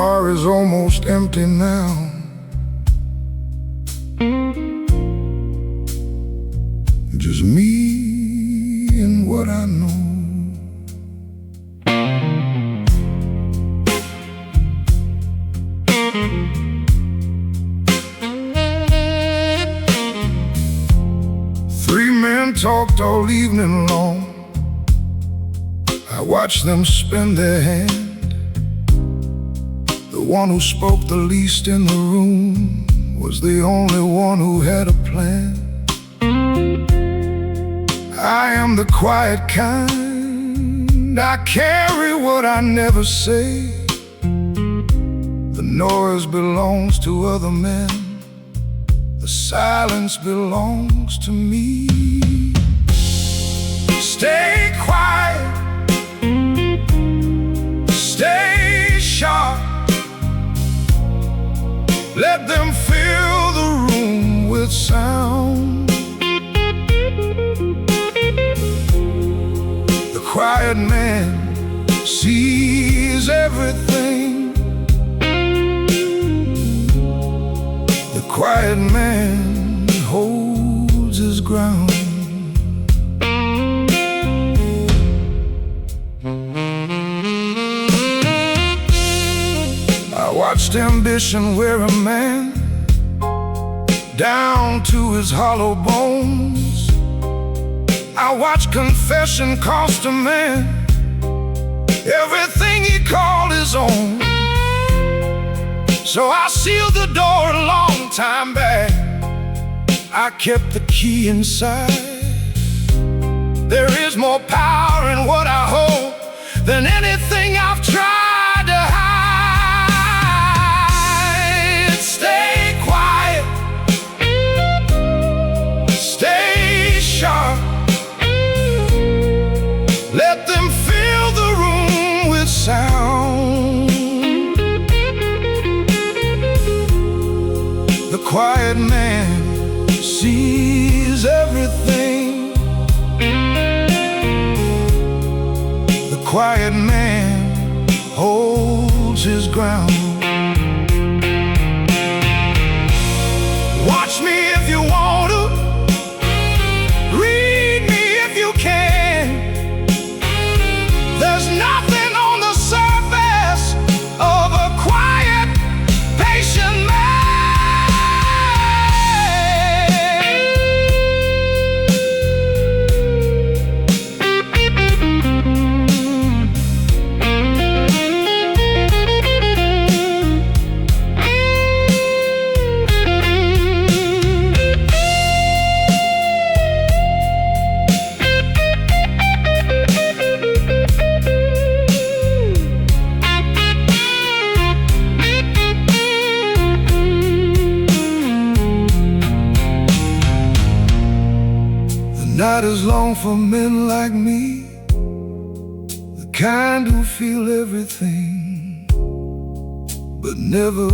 bar is almost empty now. Just me and what I know. Three men talked all evening long. I watched them spin their hand. The one who spoke the least in the room was the only one who had a plan. I am the quiet kind. I carry what I never say. The noise belongs to other men. The silence belongs to me. Stay quiet. Stay sharp. Let them fill the room with sound. The quiet man sees everything. The quiet man holds his ground. I watched ambition wear a man down to his hollow bones. I watched confession cost a man everything he called his own. So I sealed the door a long time back. I kept the key inside. There is more power in what I hold than anything I've tried to hide. Stay quiet. Stay sharp. Let them fill the room with sound. The quiet man sees everything. The quiet man holds his ground. Watch me if you want to. Read me if you can. There's nothing on the surface of a quiet, patient man. Not as long for men like me, the kind who feel everything, but never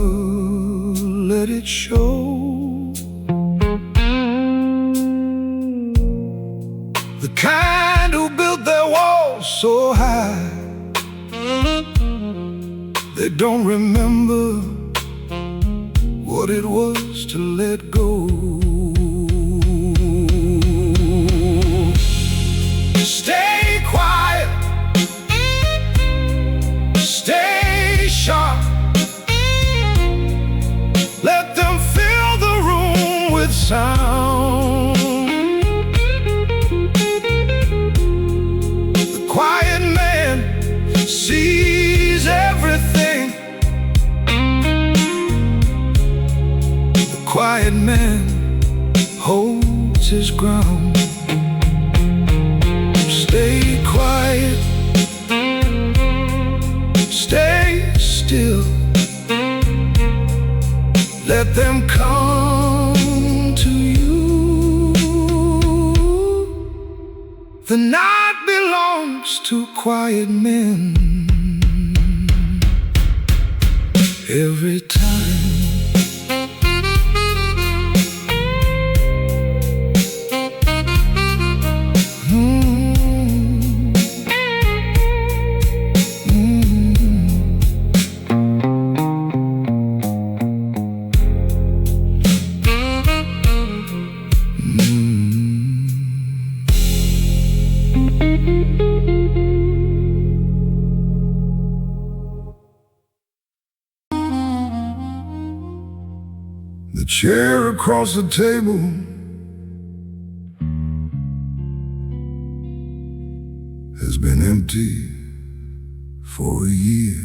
let it show. The kind who built their walls so high, they don't remember what it was to let go. Stay quiet. Stay sharp. Let them fill the room with sound. The quiet man sees everything. The quiet man holds his ground. Stay quiet, stay still. Let them come to you. The night belongs to quiet men. Every time. chair across the table has been empty for a year.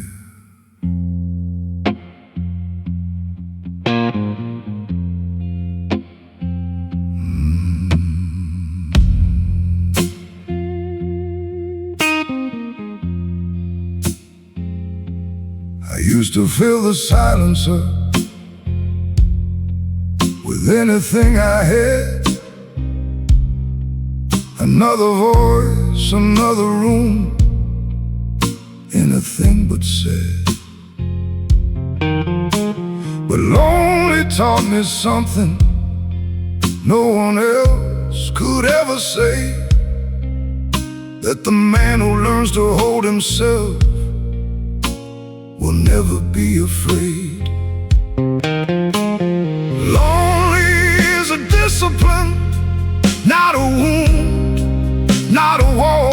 I used to fill the silencer with anything I had. Another voice, another room, anything but sad. But lonely taught me something no one else could ever say, that the man who learns to hold himself will never be afraid. Lonely is a discipline, not a wound, not a wall.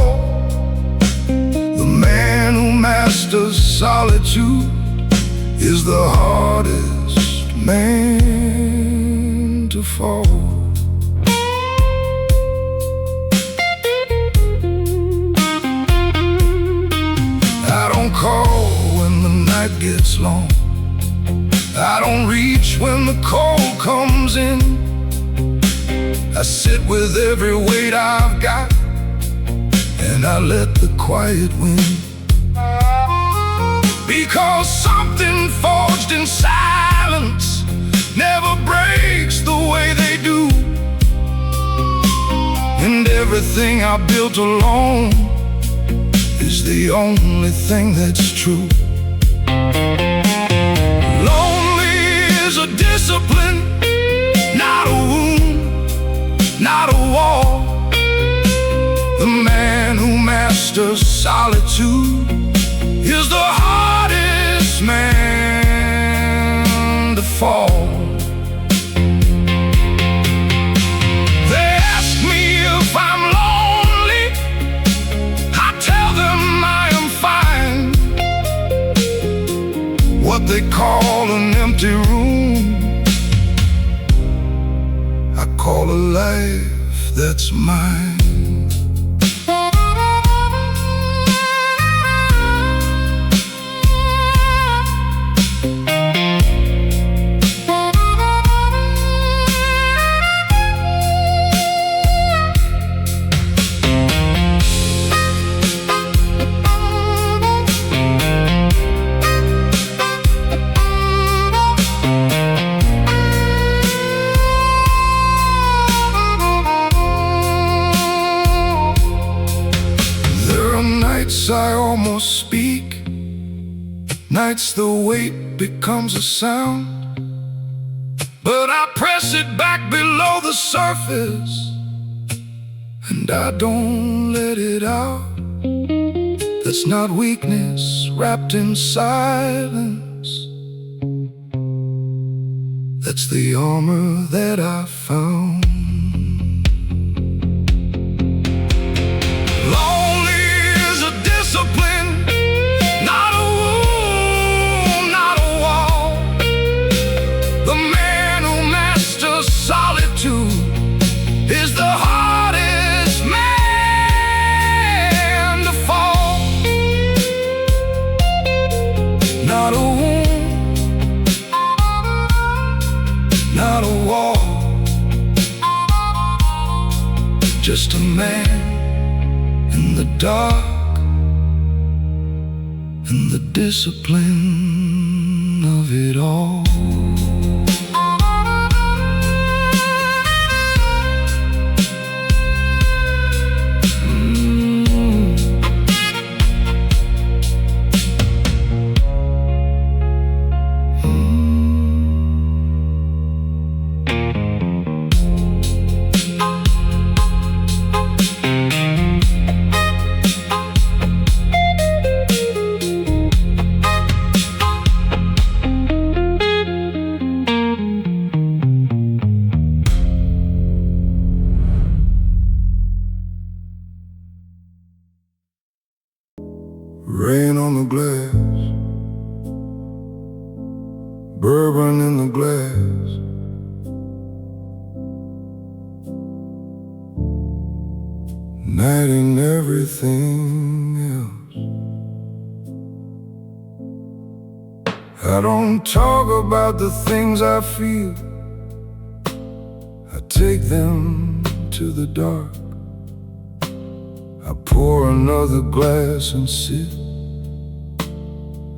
The man who masters solitude is the hardest man to fall. I don't call when the night gets long. I don't reach when the cold comes in. I sit with every weight I've got, and I let the quiet win. Because something forged in silence never breaks the way they do. And everything I built alone is the only thing that's true. Lonely is a discipline, not a wound, not a wall. The man who masters solitude is the hardest man to fall. They ask me if I'm lonely, I tell them I am fine. What they call an empty room, I call a life that's mine. I almost speak, nights the weight becomes a sound, but I press it back below the surface, and I don't let it out. That's not weakness wrapped in silence, that's the armor that I found. Not a wound, not a wall. The man who masters solitude is the hardest man to fall. Not a wound, not a wall. Just a man in the dark, and the discipline of it all. Rain on the glass, bourbon in the glass, night ain't everything else. I don't talk about the things I feel. I take them to the dark. I pour another glass and sit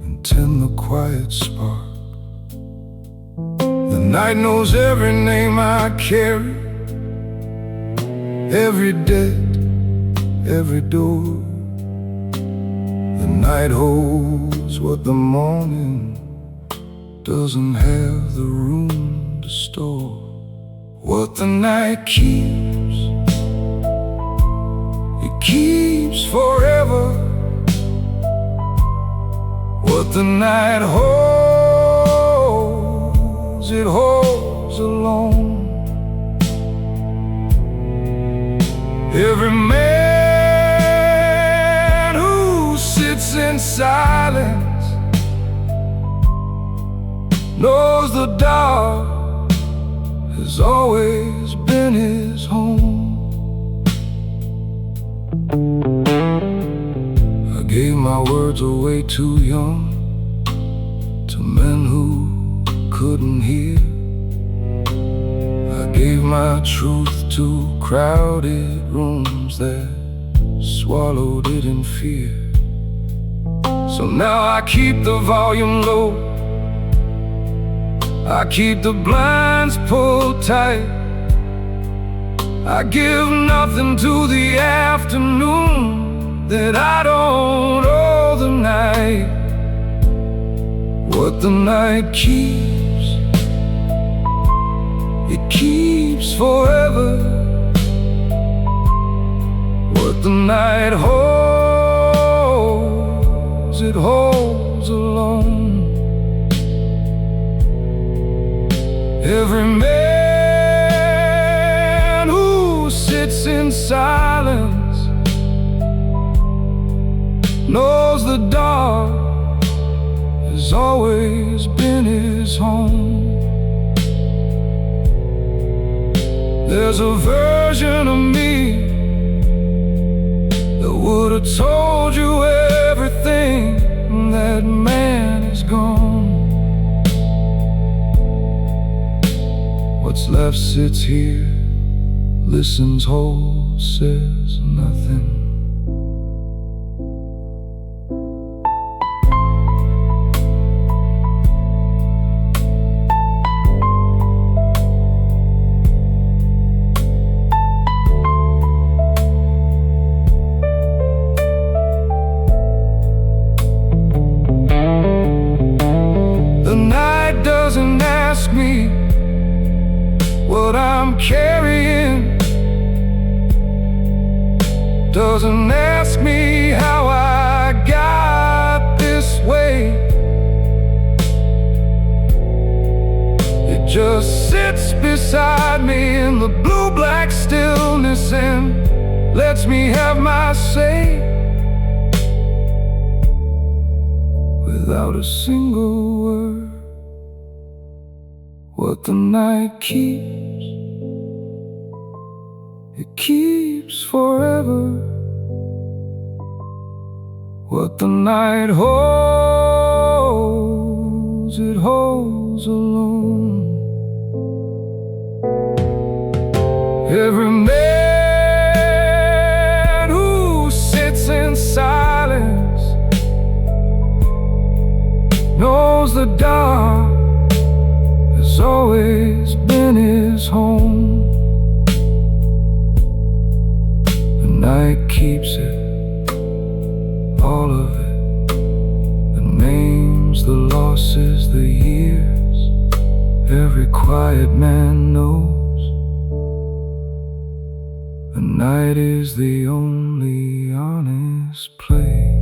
and tend the quiet spark. The night knows every name I carry, every debt, every door. The night holds what the morning doesn't have the room to store. What the night keeps, it keeps forever. What the night holds, it holds alone. Every man who sits in silence knows the dark has always been his home. I gave my words away too young to men who couldn't hear. I gave my truth to crowded rooms that swallowed it in fear. So now I keep the volume low, I keep the blinds pulled tight. I give nothing to the afternoon that I don't owe the night. What the night keeps, it keeps forever. What the night holds, it holds alone. Every man who sits in silence knows the dark has always been his home. There's a version of me that would have told you everything. That man is gone. What's left sits here, listens whole, says nothing. The night doesn't ask me what I'm carrying, doesn't ask me how I got this way. It just sits beside me in the blue-black stillness and lets me have my say without a single word. What the night keeps, it keeps forever. What the night holds, it holds alone. Every man who sits in silence knows the dark has always been his home. The night keeps it, all of it, the names, the losses, the years. Every quiet man knows the night is the only honest place.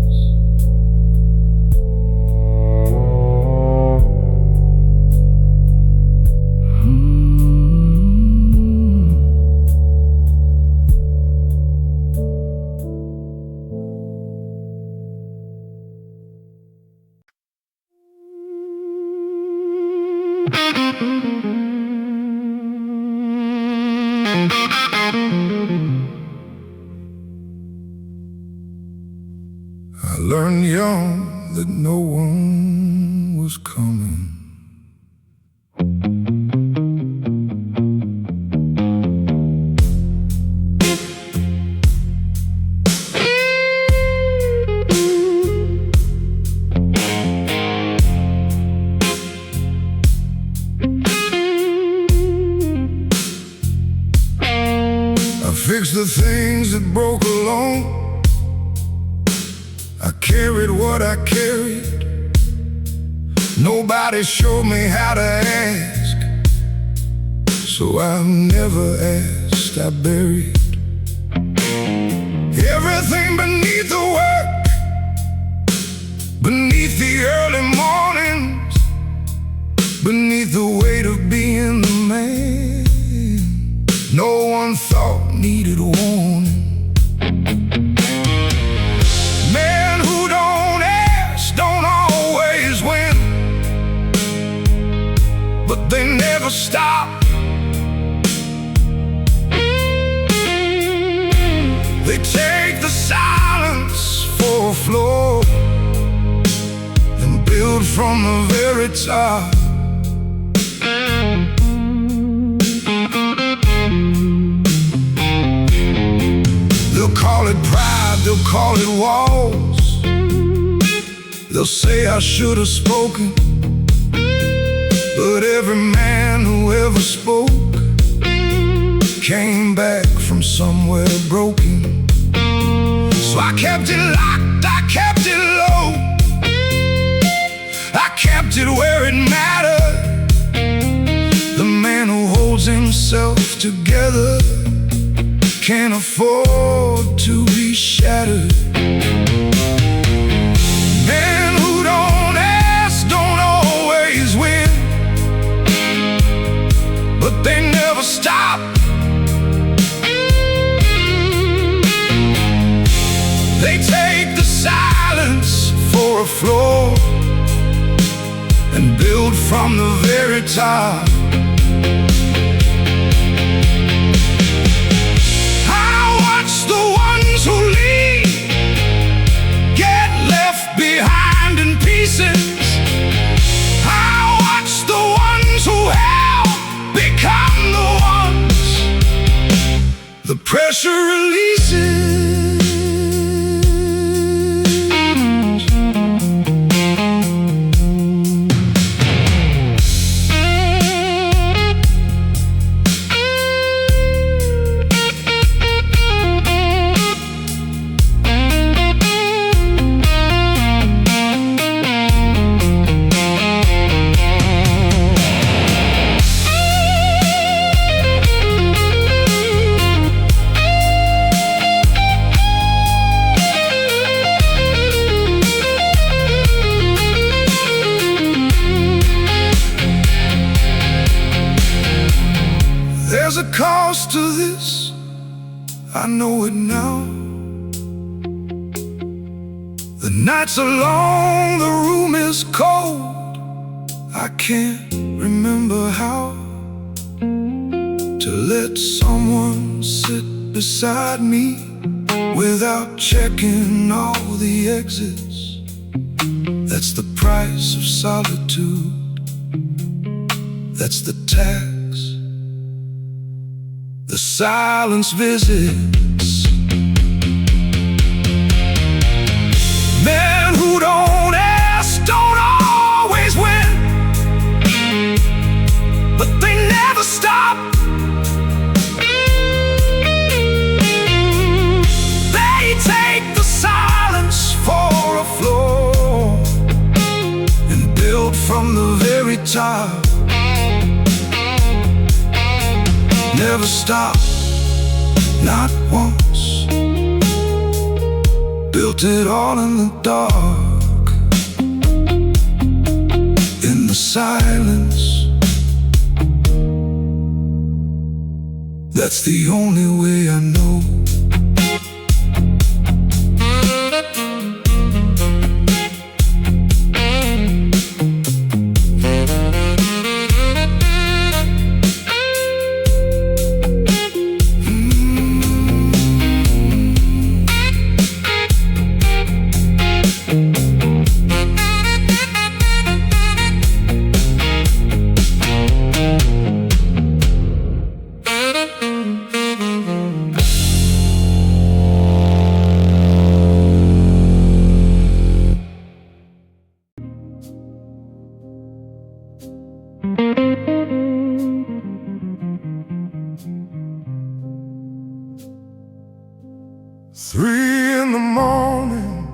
learned young that no one was coming. I fixed the things that broke alone. I carried what I carried. Nobody showed me how to ask, so I've never asked, I buried everything beneath the work, beneath the early mornings, beneath the weight of being the man no one thought needed warning. Men who don't ask don't always win, but they never stop. They take the silence for a floor and build from the very top. They'll call it pride, they'll call it walls. They'll say I should have spoken, but every man who ever spoke came back from somewhere broken. So I kept it locked, I kept it low, I kept it where it mattered. The man who holds himself together can't afford to be shattered. Men who don't ask don't always win, but they never stop. They take the silence for a floor and build from the very top. The ones who lead get left behind in pieces. I watch the ones who help become the ones the pressure releases. There's a cost to this, I know it now. The nights are long, the room is cold. I can't remember how to let someone sit beside me without checking all the exits. That's the price of solitude, that's the tax. The silence visits. Men who don't ask don't always win, but they never stop. They take the silence for a floor and build from the very top. Never stop, not once. Built it all in the dark, in the silence. That's the only way I know. in the morning,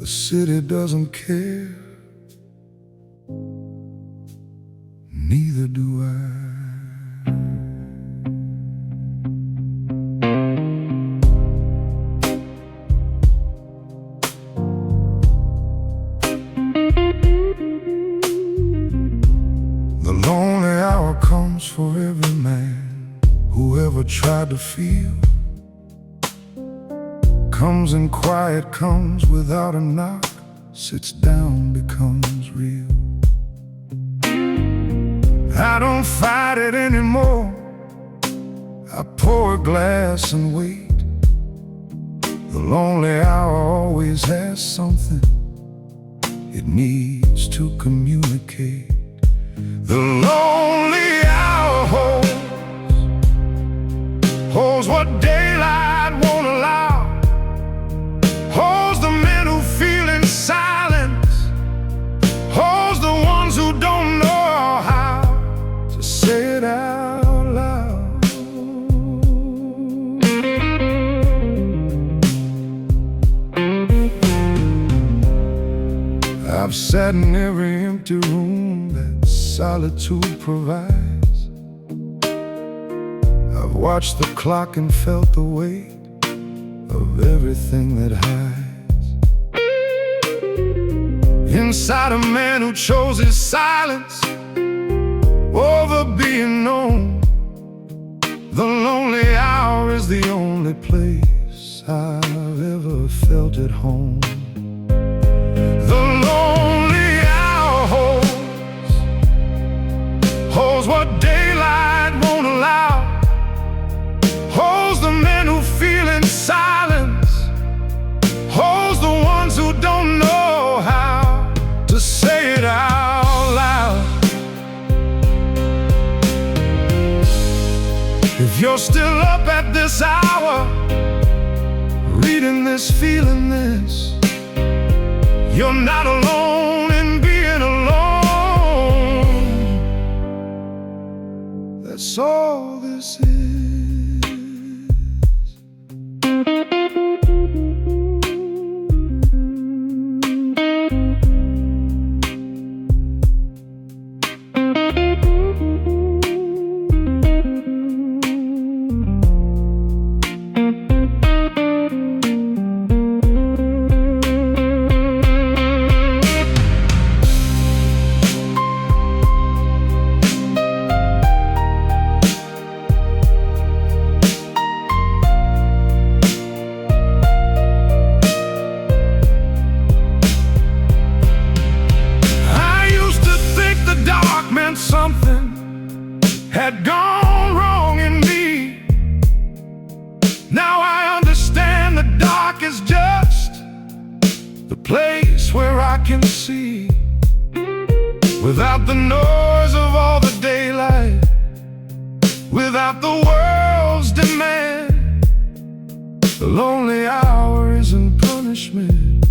the city doesn't care, neither do I. The lonely hour comes for every man who ever tried to feel. Comes in quiet, comes without a knock, sits down, becomes real. I don't fight it anymore, I pour a glass and wait. The lonely hour always has something it needs to communicate. The lonely hour holds what daylight won't allow, holds the men who feel in silence, holds the ones who don't know how to say it out loud. I've sat in every empty room that solitude provides. I've watched the clock and felt the weight of everything that hides inside a man who chose his silence over being known. The lonely hour is the only place I've ever felt at home. The lonely hour holds what daylight won't allow, holds the men who feel in silence, holds the ones who don't know how to say it out loud. If you're still up at this hour, reading this, feeling this, you're not alone in being alone. That's all this is. Something had gone wrong in me. Now I understand the dark is just the place where I can see, without the noise of all the daylight, without the world's demand. The lonely hour isn't punishment,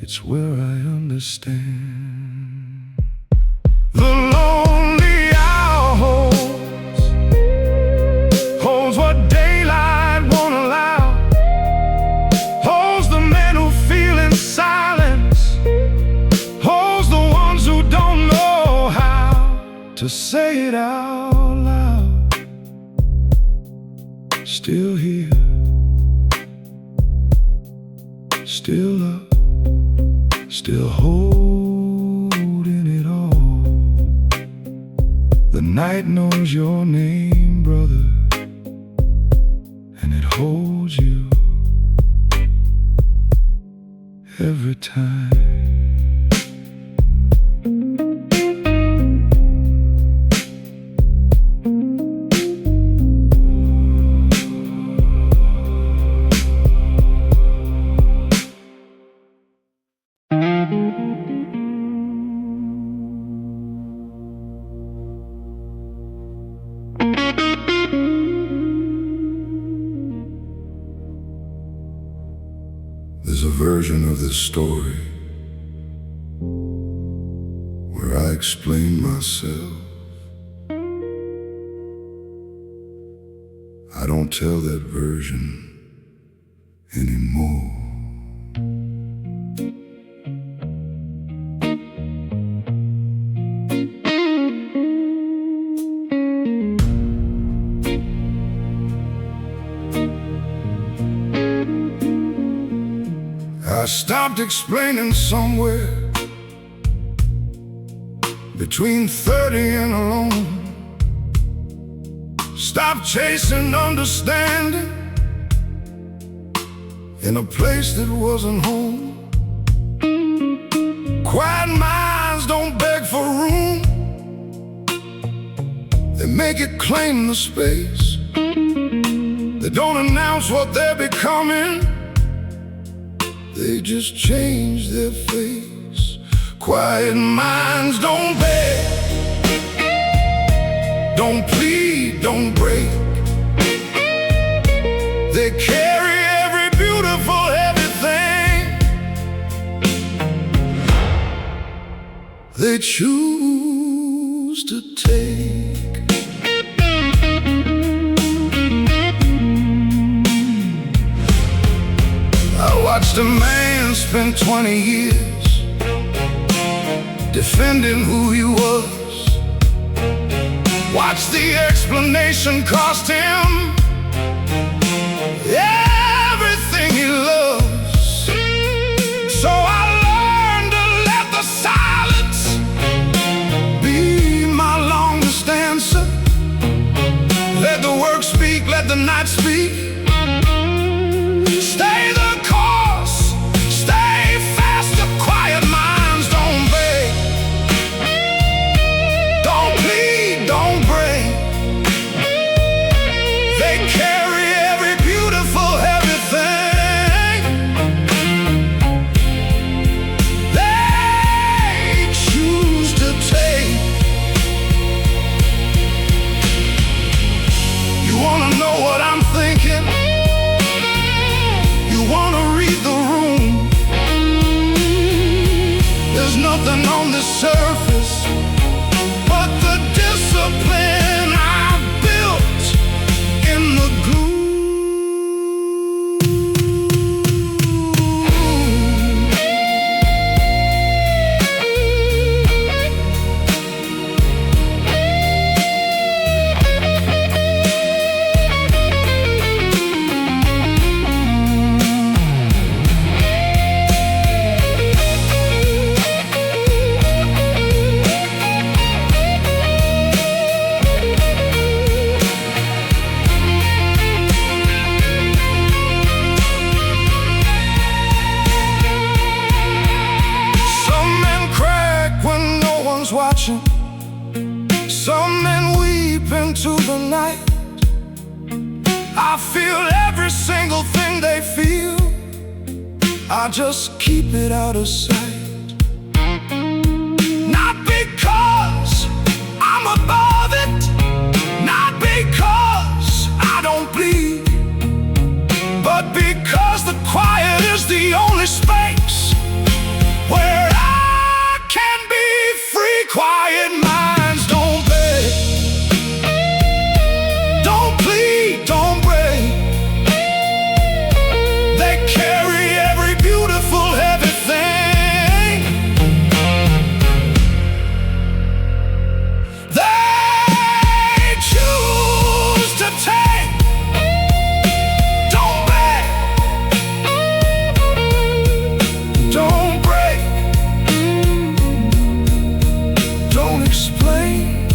it's where I understand. The lonely hour holds what daylight won't allow, holds the men who feel in silence, holds the ones who don't know how to say it out loud. Still here, still up, still holding it all. The night knows your name, brother, and it holds you every time. There's a version of this story where I explain myself, I don't tell that version anymore. I stopped explaining somewhere between 30 and alone. Stop chasing understanding in a place that wasn't home. Quiet minds don't beg for room. They make it claim the space. They don't announce what they're becoming. They just change their face. Quiet minds don't beg, don't plead, don't break. They carry every beautiful everything. They choose to take. I watched a man spend 20 years defending who he was. Watch the explanation cost him everything he loves. So I learned to let the silence be my longest answer. Let the work speak, let the night speak. Stay the course, stay fast. The quiet minds don't beg, don't plead, don't break. They carry every beautiful everything. They choose to take. You wanna know what I'm thinking? You wanna read the room? There's nothing on the surface but the discipline I built in the glue. Watching. Some men weep into the night. I feel every single thing they feel. I just keep it out of sight. Not because I'm above it, not because I don't bleed, but because the quiet is the only space where I can be free. Quiet minds don't beg, don't plead, don't break. They carry every beautiful everything. They choose to take. Don't beg, don't break. Don't explain,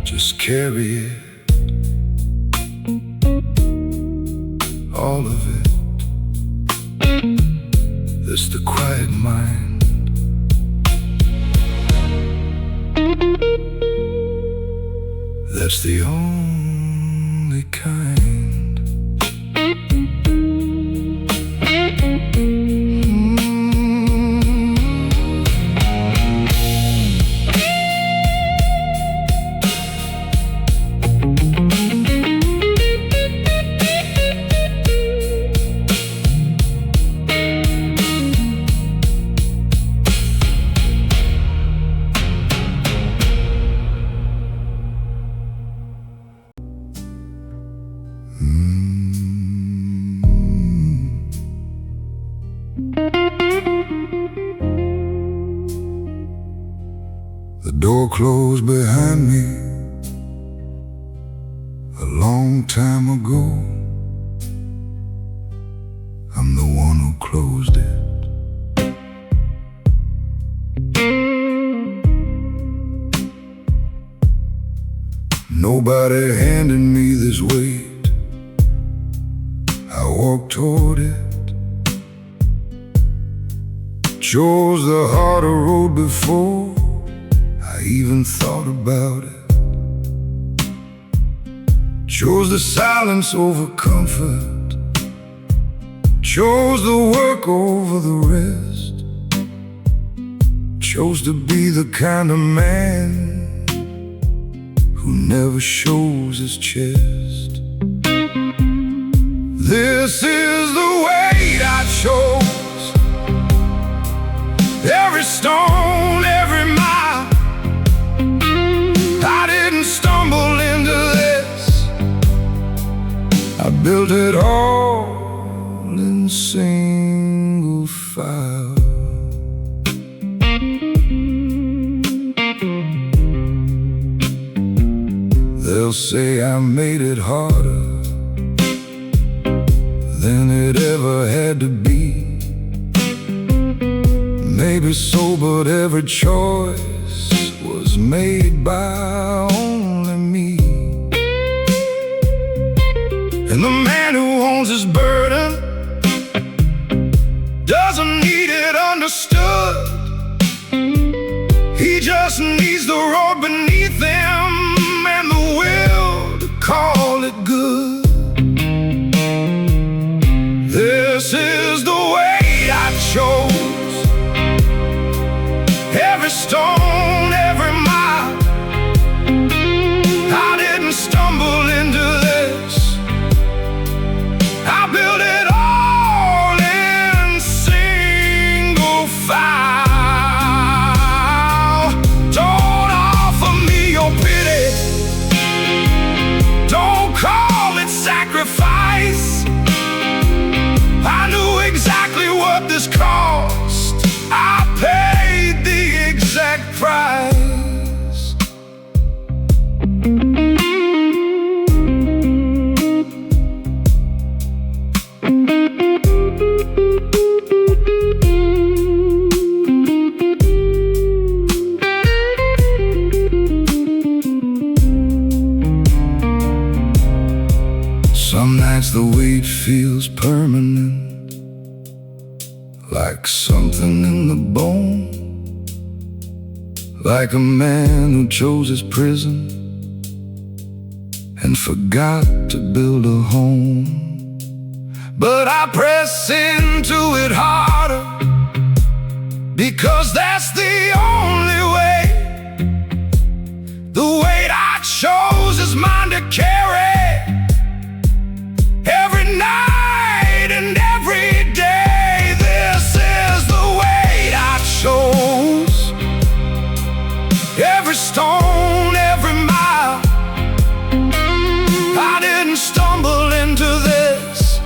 just carry it, all of it. That's the quiet mind. That's the only kind. door closed behind me a long time ago. I'm the one who closed it. Nobody handed me this weight. I walked toward it, chose the harder road before I even thought about it. Chose the silence over comfort, chose the work over the rest, chose to be the kind of man who never shows his chest. This is the weight I chose. Every stone, every mile. I didn't stumble into this. I built it all in single file. They'll say I made it harder than it ever had to be. Maybe so, but every choice was made by only me. And the man who owns his burden doesn't need it understood. He just needs the road beneath him and the will to call it good. This is the way I chose. Every stone, every mile. I didn't stumble into this. I built it all in single file. Don't offer me your pity. Don't call it sacrifice. I knew exactly what this cost. I paid the exact price. Some nights the weight feels permanent, like something in the bone, like a man who chose his prison and forgot to build a home. But I press into it harder, because that's the only way. The weight I chose is mine to carry. Every night and every day, this is the weight I chose. Every stone, every mile. I didn't stumble into this.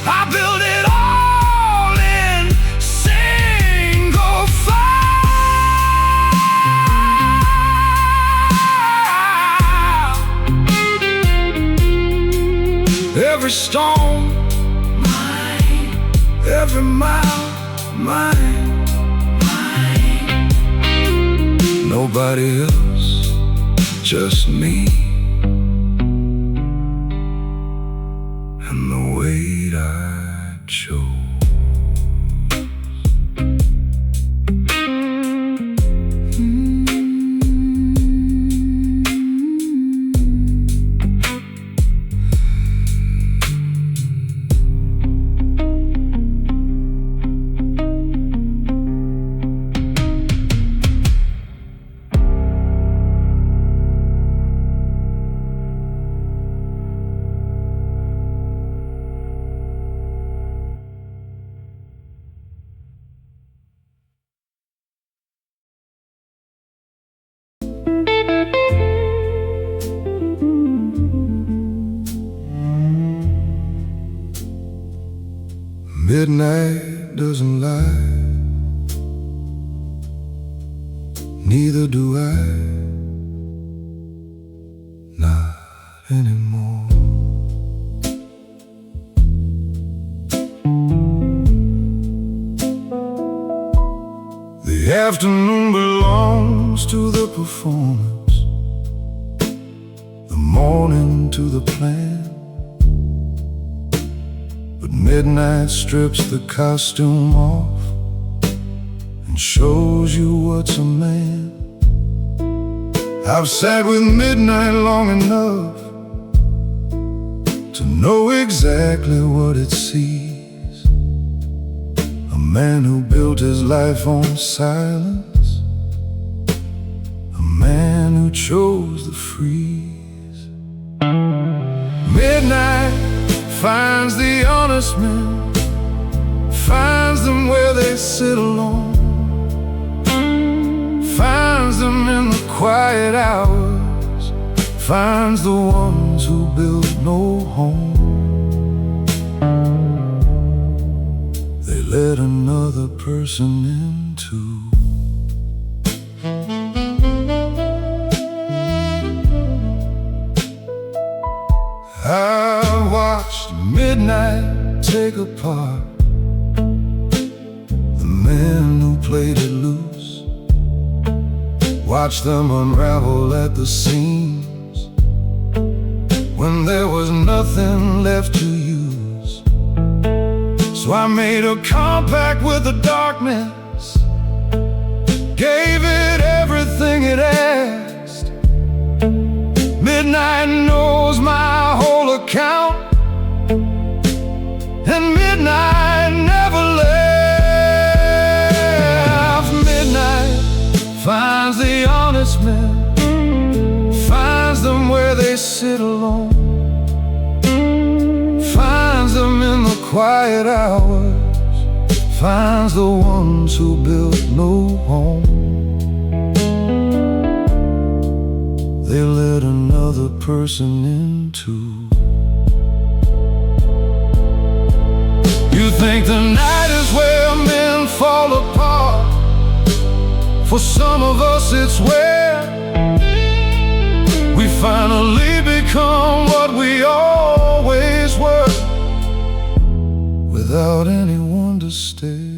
I built it all in single file. Every stone, mine. Every mile, mine. Nobody else, just me and the weight I chose. Midnight doesn't lie, neither do I, not anymore. The afternoon belongs to the performance, the morning to the plan. But midnight strips the costume off and shows you what's a man. I've sat with midnight long enough to know exactly what it sees. A man who built his life on silence, a man who chose the freeze. Midnight finds the honest men, finds them where they sit alone, finds them in the quiet hours, finds the ones who build no home. They let another person in too. I watched midnight take apart the men who played it loose, watched them unravel at the seams when there was nothing left to use. So I made a compact with the darkness, gave it everything it asked. Midnight knows my whole account, and midnight never left. Midnight finds the honest men, finds them where they sit alone, finds them in the quiet hours, finds the ones who built no home. They let another person in too. You think the night is where men fall apart. For some of us it's where we finally become what we always were, without anyone to stay.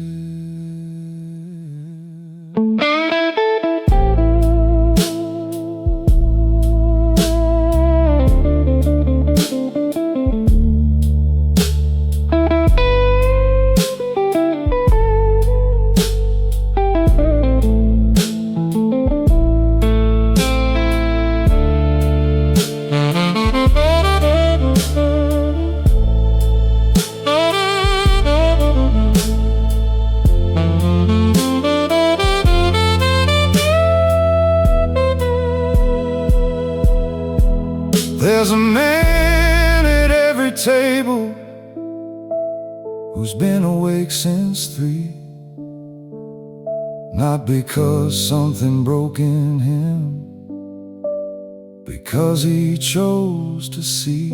There's a man at every table who's been awake since 3, not because something broke in him, because he chose to see.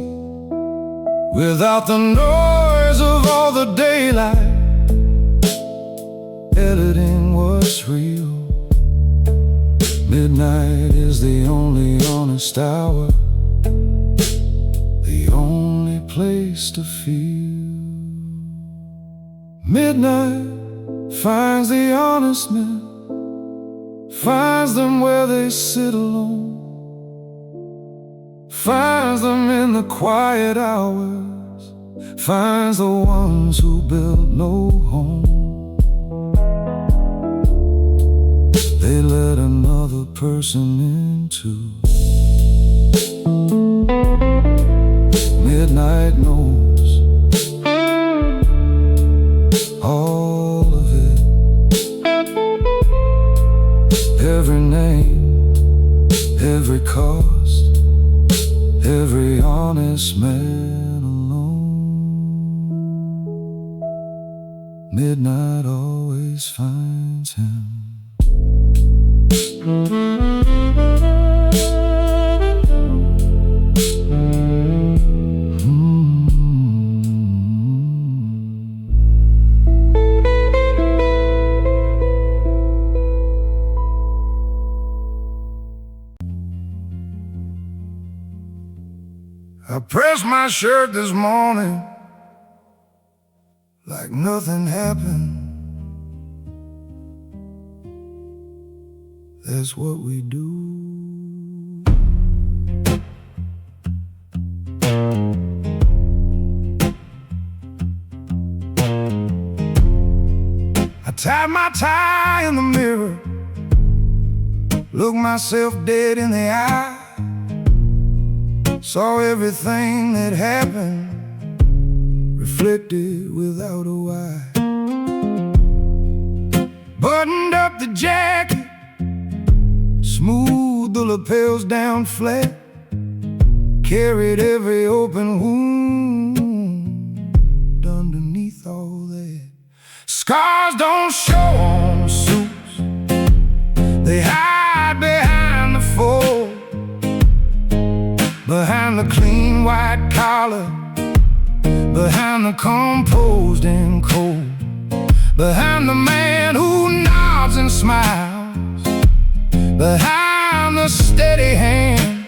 Without the noise of all the daylight, editing was real. Midnight is the only honest hour, the only place to feel. Midnight finds the honest men, finds them where they sit alone, finds them in the quiet hours, finds the ones who built no home. They let another person in too. Midnight knows all of it, every name, every cost, every honest man alone. Midnight always finds him. I pressed my shirt this morning like nothing happened. That's what we do. I tied my tie in the mirror, looked myself dead in the eye, saw everything that happened reflected without a why. Buttoned up the jacket, smoothed the lapels down flat, carried every open wound underneath all that. Scars don't show on suits, they hide behind the fold, behind the clean white collar, behind the composed and cold, behind the man who nods and smiles, behind the steady hand.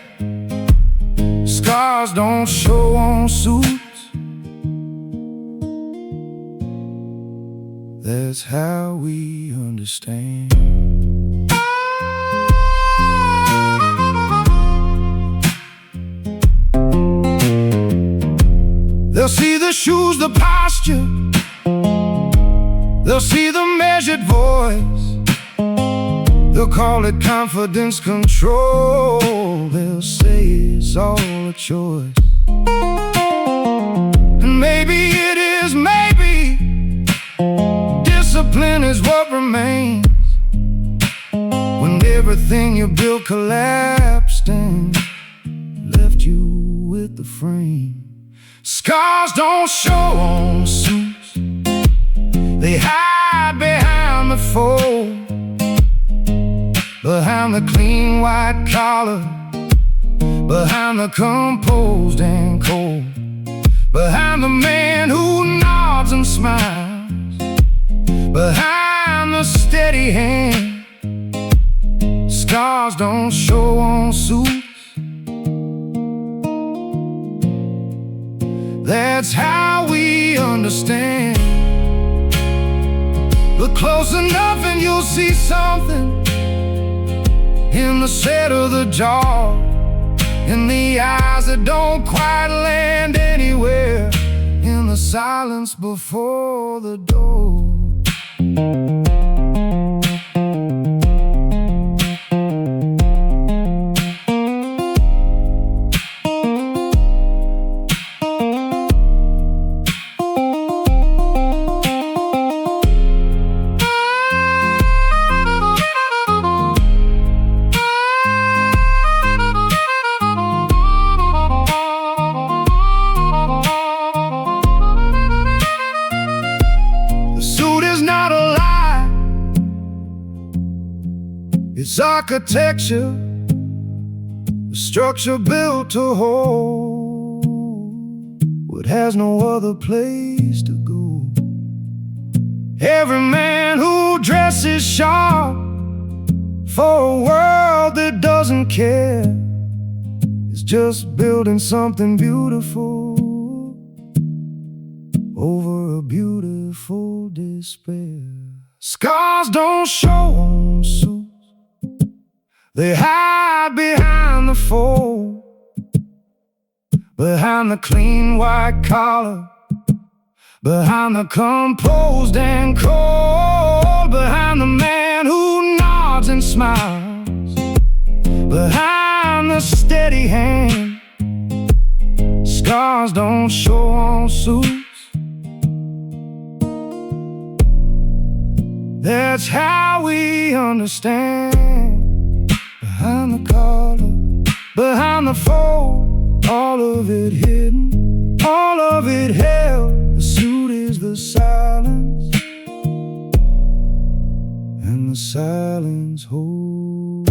Scars don't show on suits. That's how we understand. They'll see the shoes, the posture, they'll see the measured voice, they'll call it confidence, control, they'll say it's all a choice. And maybe it is, maybe discipline is what remains when everything you built collapsed and left you with the frame. Scars don't show on suits, they hide behind the fold, behind the clean white collar, behind the composed and cold, behind the man who nods and smiles, behind the steady hand. Scars don't show on suits. That's how we understand. Look close enough and you'll see something in the set of the jaw, in the eyes that don't quite land anywhere, in the silence before the door. It's architecture, a structure built to hold what has no other place to go. Every man who dresses sharp for a world that doesn't care is just building something beautiful over a beautiful despair. Scars don't show on suits, they hide behind the fold, behind the clean white collar, behind the composed and cold, behind the man who nods and smiles, behind the steady hand. Scars don't show on suits. That's how we understand. Behind the collar, behind the fold, all of it hidden, all of it held. The suit is the silence, and the silence holds.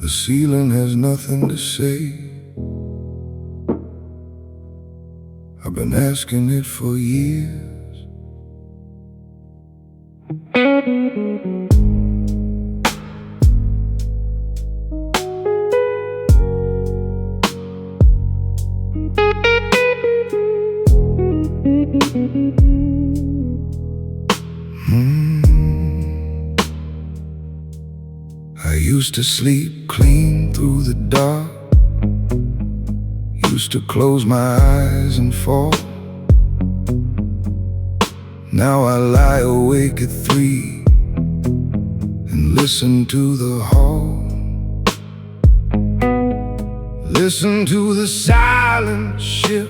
The ceiling has nothing to say. I've been asking it for years. I used to sleep clean through the dark, used to close my eyes and fall. Now I lie awake at 3 and listen to the hall. Listen to the silent ship,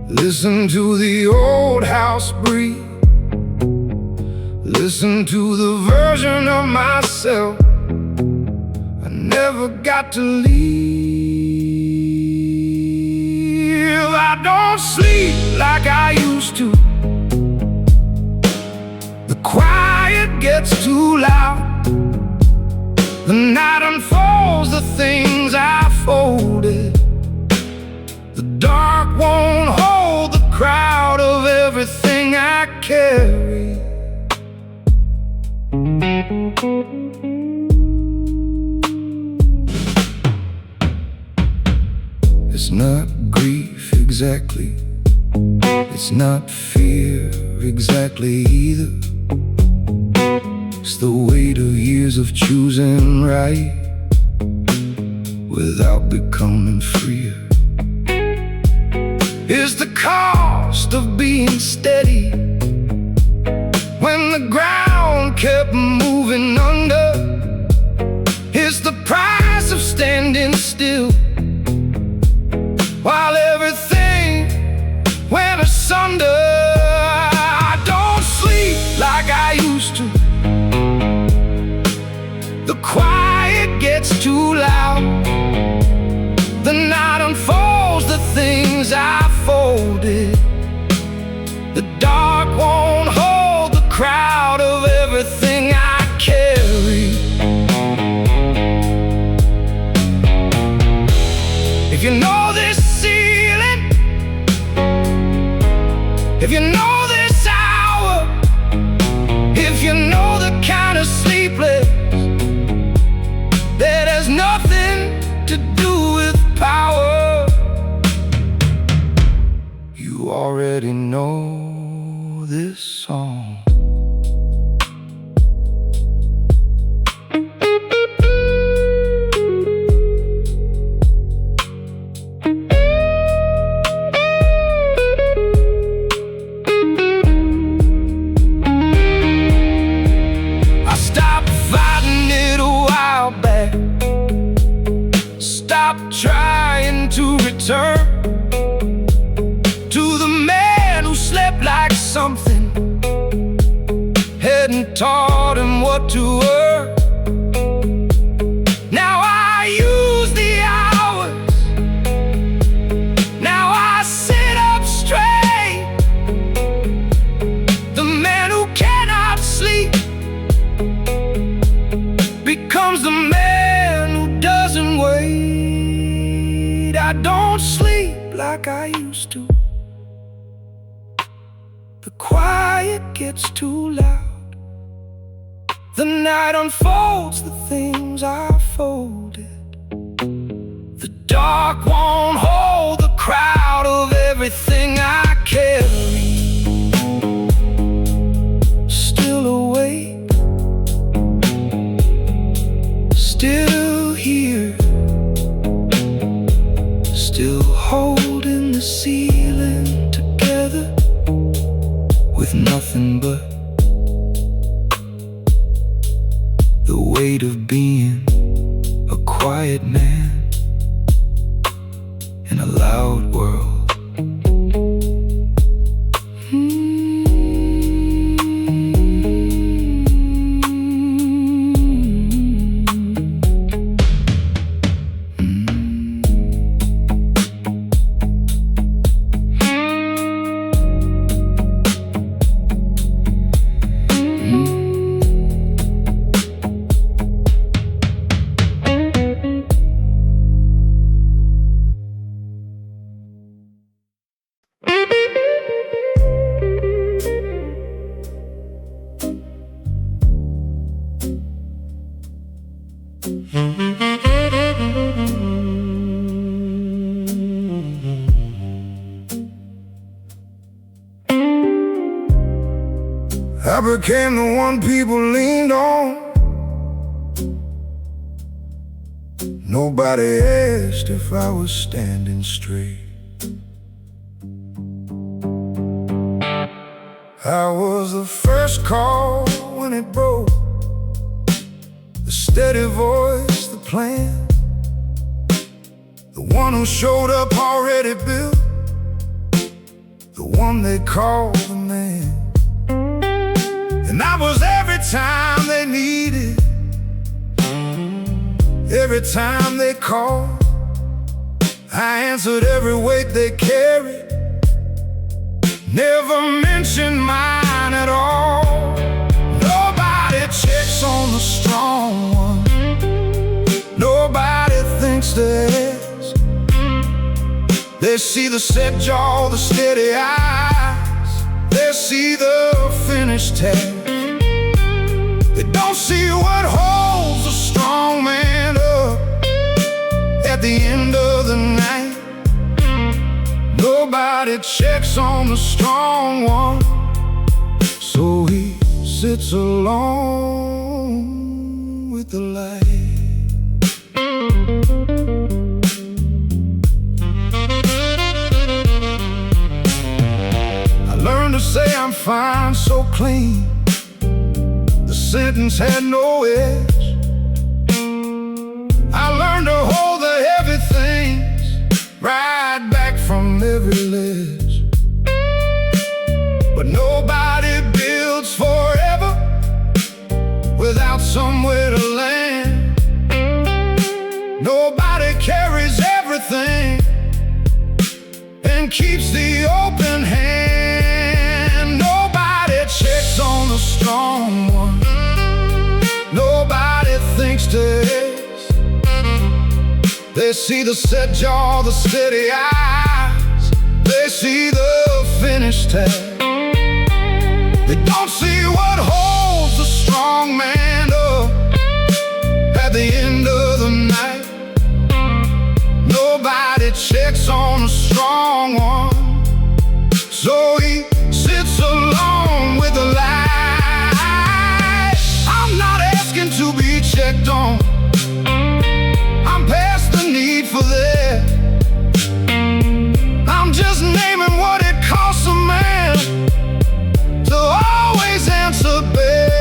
listen to the old house breathe. Listen to the version of myself I never got to leave. I don't sleep like I used to. The quiet gets too loud. The night unfolds the things I folded. The dark won't hold the crowd of everything I carry. It's not grief exactly, it's not fear exactly either. It's the weight of years of choosing right without becoming freer. It's the cost of being steady when the ground kept moving under. It's the price of standing still while everything went asunder. I don't sleep like I used to. The quiet gets too loud. The night unfolds the things I folded. The dark won't hold the crowd of everything I carry. If you know this ceiling, if you know this hour, if you know the kind of sleepless that has nothing to do with power, you already know this song. I stopped fighting it a while back, stopped trying to return to the man who slept like something hadn't taught him what to earn. Now I use the hours, now I sit up straight. The man who cannot sleep becomes the man who doesn't wait. I don't sleep like I used to. The quiet gets too loud. The night unfolds the things I folded. The dark won't hold the crowd of everything I carry. Still awake, still here, still holding the ceiling together with nothing but the weight of being a quiet man in a loud world. became the one people leaned on. Nobody asked if I was standing straight. I was the first call when it broke, the steady voice, the plan, the one who showed up already built, the one they called the man. And I was every time they needed, every time they called. I answered every weight they carried, never mentioned mine at all. Nobody checks on the strong one, nobody thinks to ask. They see the set jaw, the steady eyes, they see the finished task. They don't see what holds a strong man up at the end of the night. Nobody checks on the strong one, so he sits alone with the light. I learned to say I'm fine so clean, the sentence had no edge. I learned to hold the heavy things, right back from every ledge. But nobody builds forever without somewhere to land. Nobody carries everything and keeps the open hand. Nobody checks on the strong one, nobody thinks to ask. They see the set jaw, the steady eyes, they see the finished task. They don't see what holds the strong man up at the end of the night. Nobody checks on the strong one, so he sits alone with the light. I'm not asking to be checked on, I'm past the need for that. I'm just naming what it costs a man to always answer back.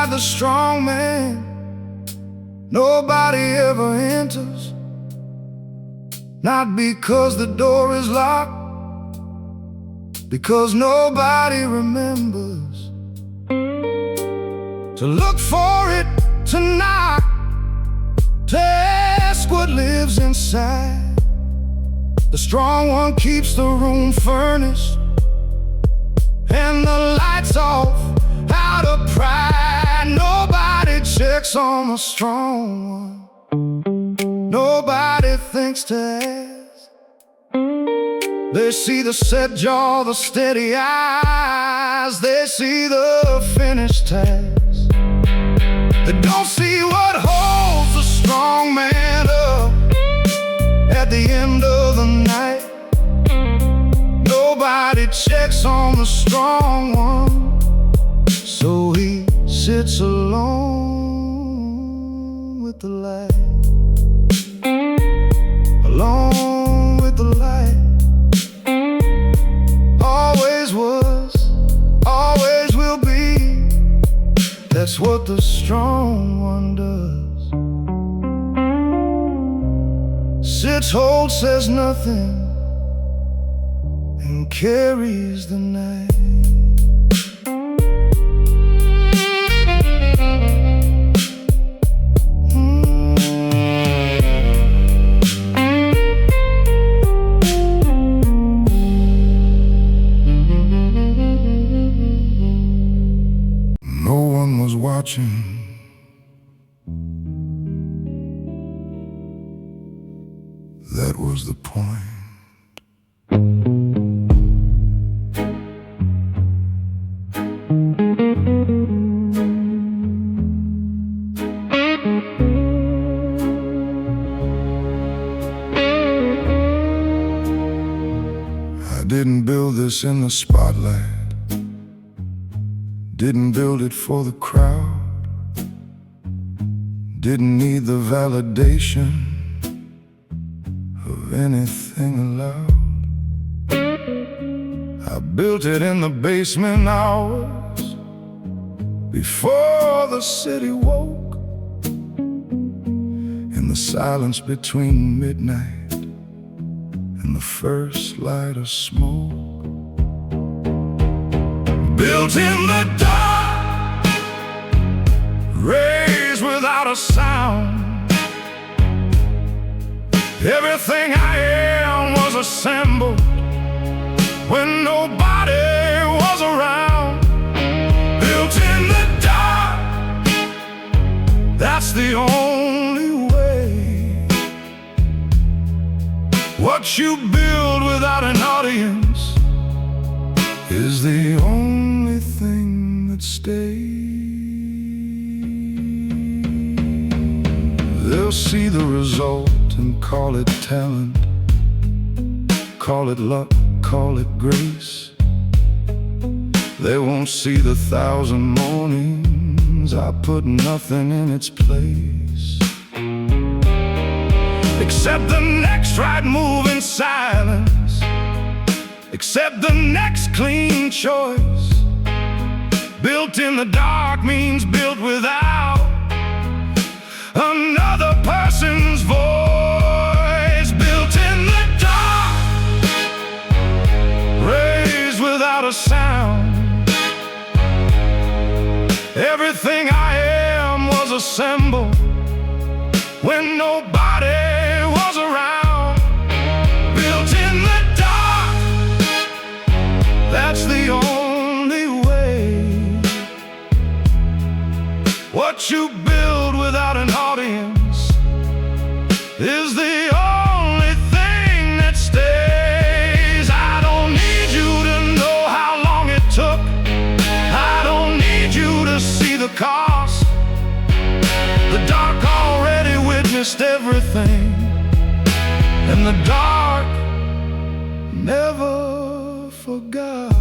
The strong man nobody ever enters, not because the door is locked, because nobody remembers to look for it, to knock, to ask what lives inside. The strong one keeps the room furnished and the lights off out of pride. Nobody checks on the strong one, nobody thinks to ask. They see the set jaw, the steady eyes, they see the finished task. They don't see what holds a strong man up at the end of the night. Nobody checks on the strong one, so he sits alone with the light. Alone with the light. Always was, always will be. That's what the strong one does. Sits, holds, says nothing, and carries the night. watching. That was the point. I didn't build this in the spotlight, didn't build it for the crowd, didn't need the validation of anything allowed. I built it in the basement hours before the city woke, in the silence between midnight and the first light of smoke. Built in the dark, raised without a sound. Everything I am was assembled when nobody was around. Built in the dark, that's the only way. What you build without an audience is the only thing that stays. They'll see the result and call it talent, call it luck, call it grace. They won't see the 1,000 mornings I put nothing in its place, except the next right move in silence, except the next clean choice. Built in the dark means built without another person's voice. Built in the dark, raised without a sound. Everything I am was assembled when nobody was around. Built in the dark, that's the only way. What you build without an audience is the only thing that stays. I don't need you to know how long it took. I don't need you to see the cost. The dark already witnessed everything, and the dark never forgot.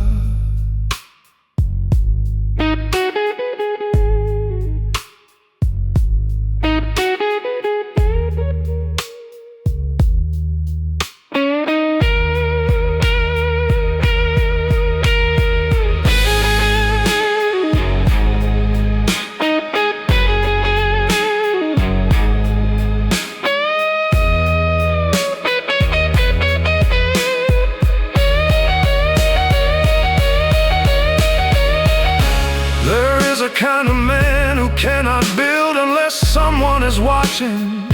Kind of man who cannot build unless someone is watching.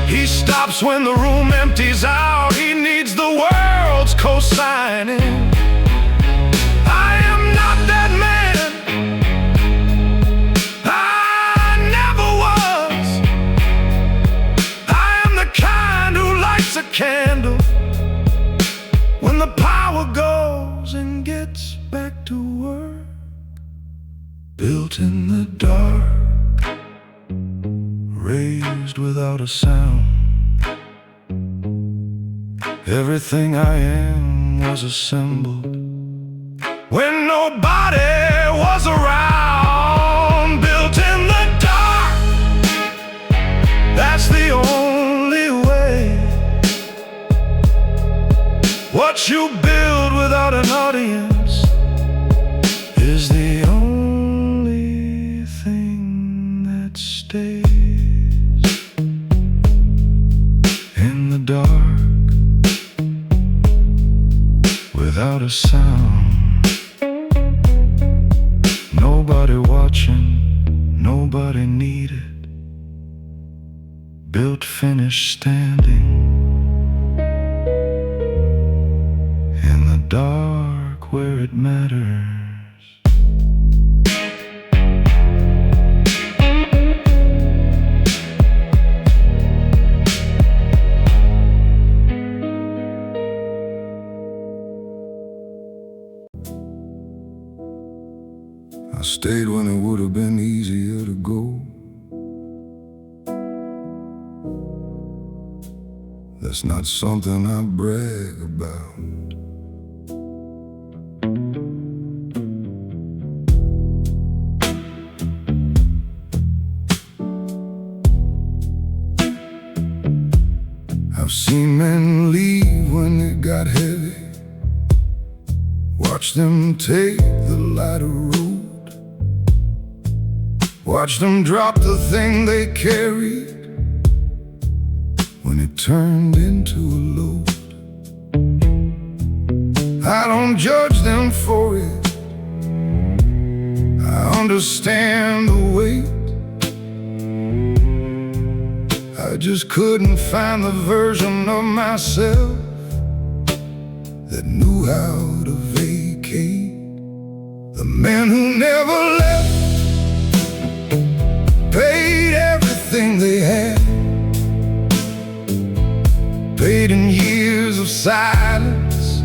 He stops when the room empties out. He needs the world's co-signing. I am not that man, I never was. I am the kind who lights a candle when the power goes and gets back to work. Built in the dark, raised without a sound. Everything I am was assembled when nobody was around. Built in the dark, that's the only way. What you build without an audience is the only thing that stays. In the dark, without a sound, nobody watching, nobody needed. Built, finished, standing in the dark where it matters. stayed when it would have been easier to go. That's not something I brag about. I've seen men leave when it got heavy, watch them take the lighter road, watch them drop the thing they carried when it turned into a load. I don't judge them for it, I understand the weight. I just couldn't find the version of myself that knew how to vacate. The men who never left paid everything they had, paid in years of silence,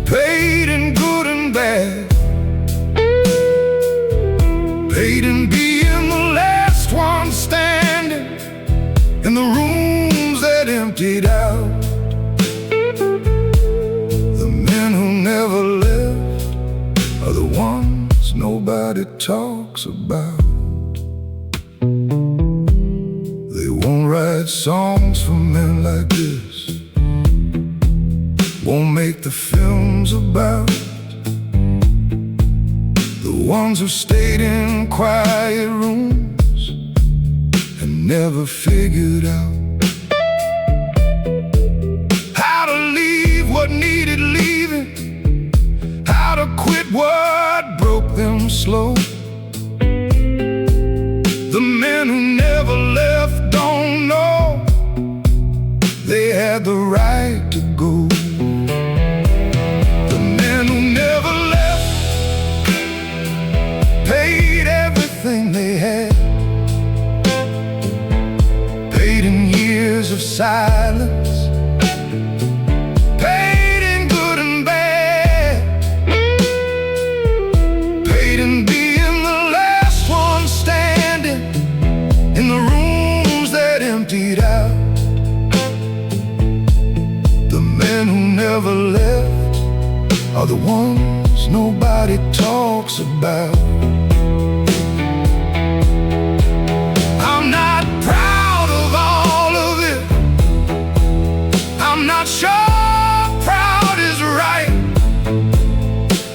paid in good and bad, paid in being the last one standing in the rooms that emptied out. The men who never left are the ones nobody talks about. They won't write songs for men like this, won't make the films about the ones who stayed in quiet rooms and never figured out how to leave what needed leaving, how to quit what broke them slow. The men who never left don't know they had the right to go. The men who never left paid everything they had, paid in years of silence, paid in good and bad, paid in being the last one standing in the rooms that emptied out. The men who never left are the ones nobody talks about. I'm not proud of all of it, I'm not sure proud is right.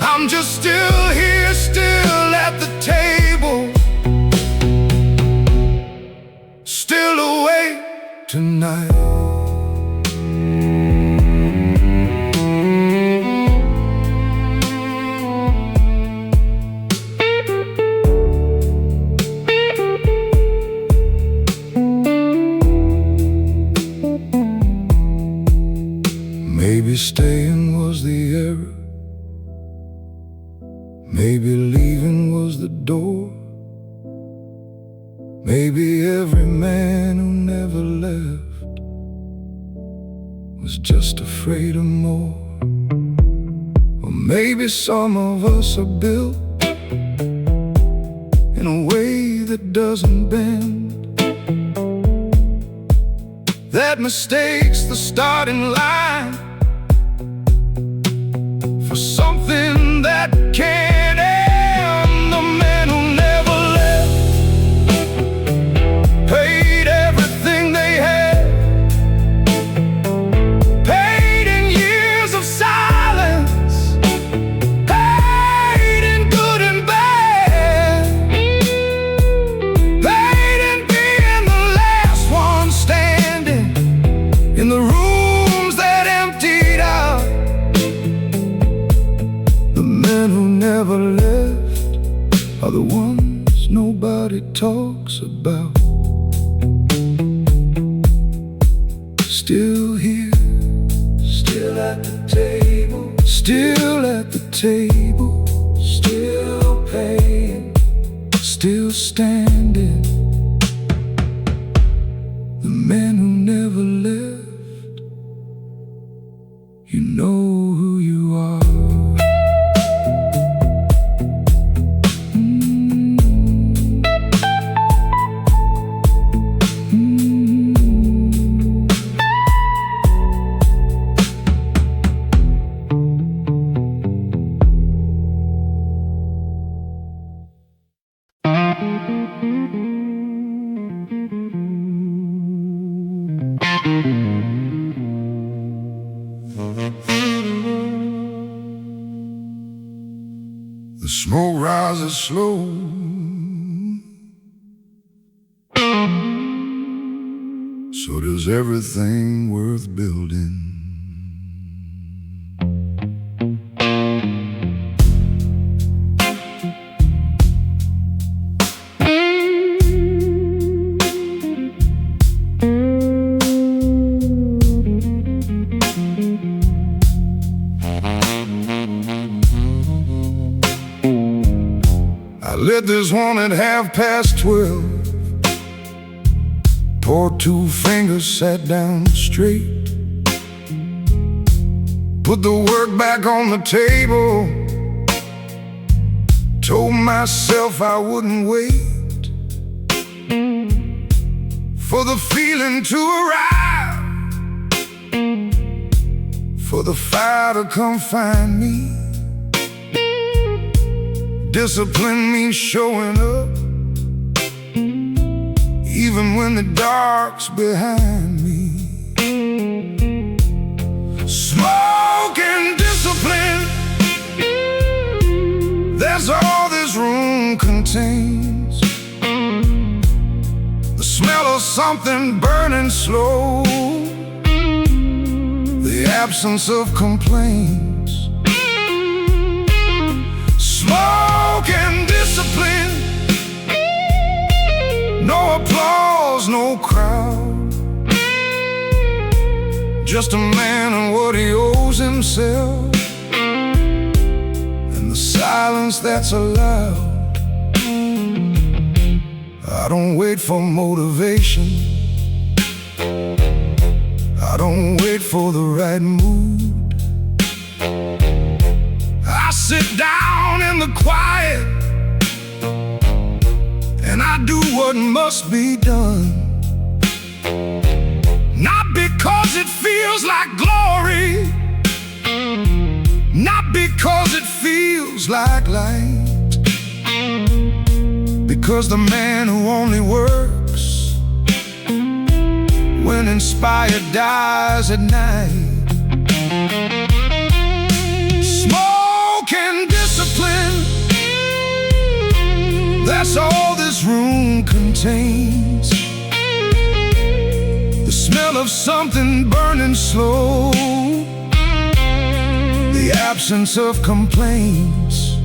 I'm just still here, still at the table, still awake tonight. Maybe staying was the error, maybe leaving was the door. Maybe every man who never left was just afraid of more. Or maybe some of us are built in a way that doesn't bend, that mistakes the starting line for something that can't end. The men who never left paid everything they had, paid in years of silence, paid in good and bad, paid in being the last one standing in the rooms that emptied out. The men who never left are the ones nobody talks about. Still here, still at the table, still at the table, still paying, still standing. The men who never left, you know who you are. Smoke rises slow, so does everything worth building. I lit this one at 12:30. Poured 2 fingers, sat down straight. Put the work back on the table. Told myself I wouldn't wait for the feeling to arrive, for the fire to come find me. Discipline means showing up even when the dark's behind me. Smoke and discipline, that's all this room contains. The smell of something burning slow, the absence of complaints. Smoke and discipline, no applause, no crowd, just a man and what he owes himself, and the silence that's allowed. I don't wait for motivation, I don't wait for the right mood. I sit down in the quiet and I do what must be done. Not because it feels like glory, not because it feels like light, because the man who only works when inspired dies at night. Smoke and discipline, that's all this room contains. The smell of something burning slow, the absence of complaints.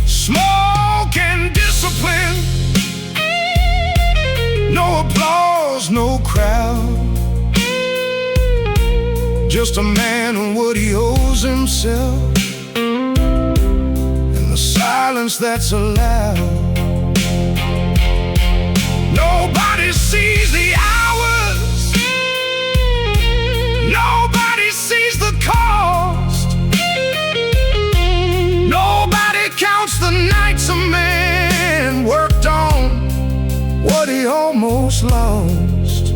Smoke and discipline, no applause, no crowd, just a man and what he owes himself, silence that's allowed. Nobody sees the hours, nobody sees the cost, nobody counts the nights a man worked on what he almost lost.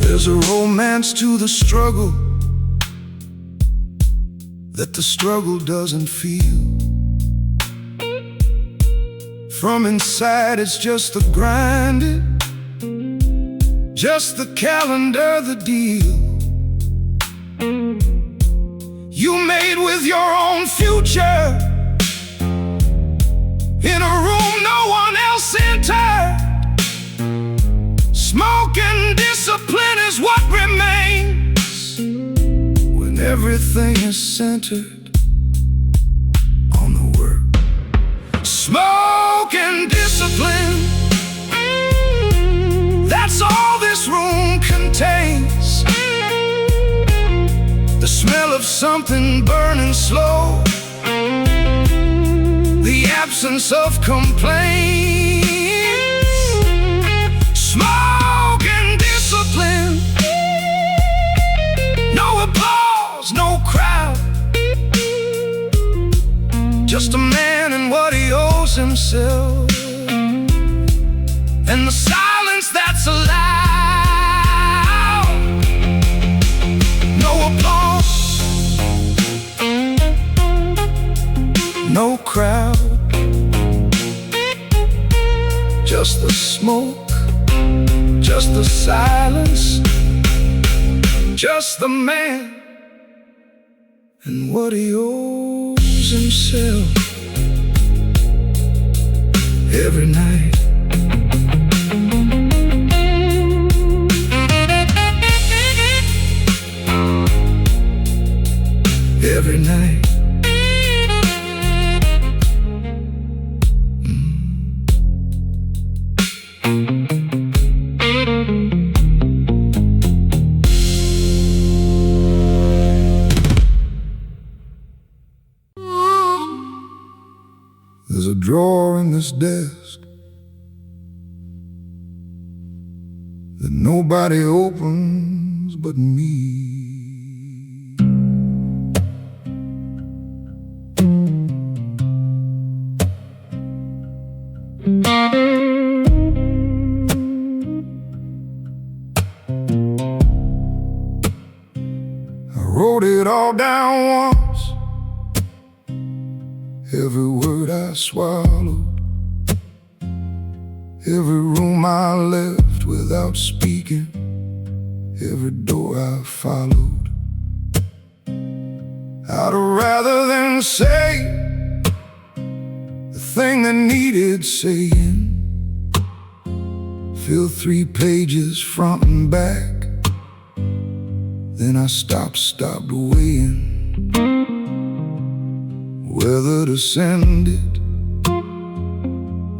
There's a romance to the struggle that the struggle doesn't feel. From inside it's just the grinding, just the calendar, the deal you made with your own future, in a room no one else entered. Smoke and discipline is what remains when everything is centered on the work. Smoke and discipline, that's all this room contains. The smell of something burning slow, the absence of complaints. Smoke and discipline, no applause, no crowd, just a man and what he owes himself, and the silence that's allowed. just the smoke, just the silence, just the man and what he owes himself every night. Every night. There's a drawer in this desk that nobody opens but me. I wrote it all down once, every word I swallowed, every room I left without speaking, every door I followed. I'd rather than say the thing that needed saying, fill 3 pages front and back. Then I stopped weighing whether to send it,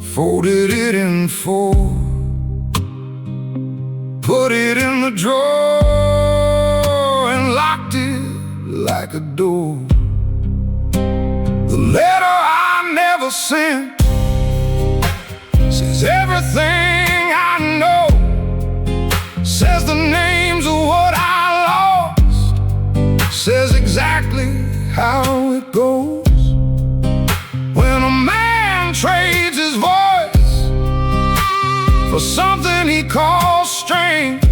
folded it in 4, put it in the drawer and locked it like a door. The letter I never sent says everything I know, says the names of what I lost, says exactly how it goes. When a man trades his voice for something he calls strength,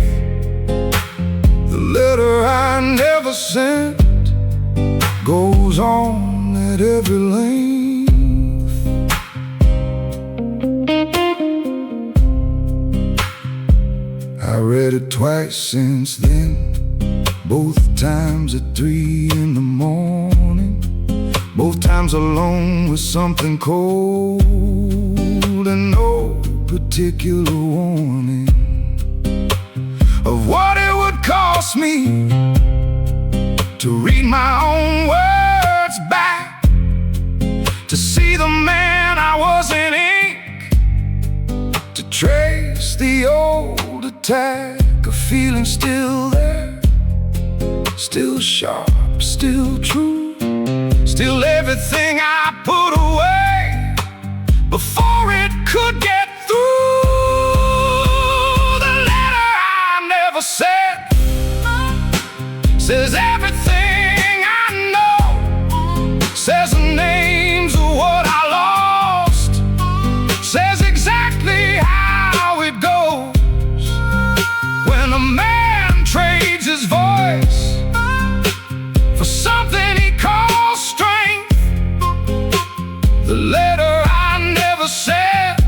the letter I never sent goes on at every length. I read it twice since then, both times at 3 in the morning, both times alone with something cold and no particular warning of what it would cost me to read my own words back, to see the man I was in ink, to trace the old attack of feeling still there, still sharp, still true, still everything I put away before it could get through. The letter I never sent says everything I know, says the names of what I lost, says exactly how it goes. When a man trades his voice for something he calls strength, the letter I never sent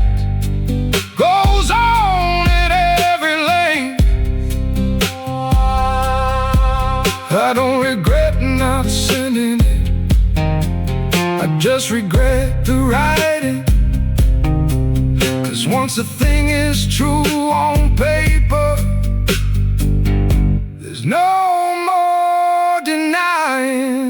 goes on at every length. I don't regret not sending it, I just regret the writing. 'Cause once a thing is true on paper, there's no more denying.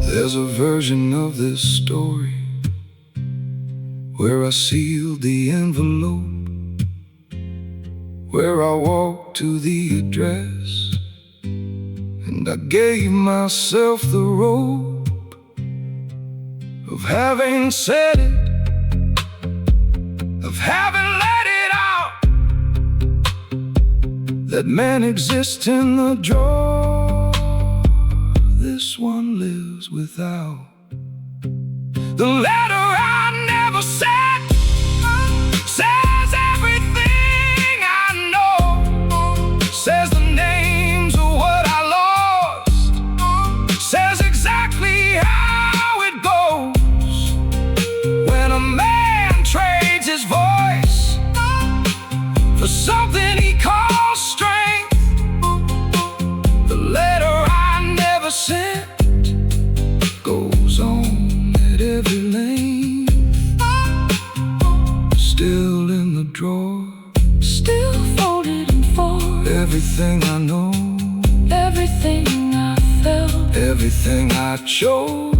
There's a version of this story where I sealed the envelope, where I walked to the address and I gave myself the rope of having said it, of of having let it out, that man exists in the drawer this one lives without. The letter I never sent says everything I know, says the names of what I lost, says exactly how it goes when a man trades his voice for something he calls strength. The letter I never sent goes on at every length, still in the drawer, still folded in four. Everything I know, Everything I felt, everything I chose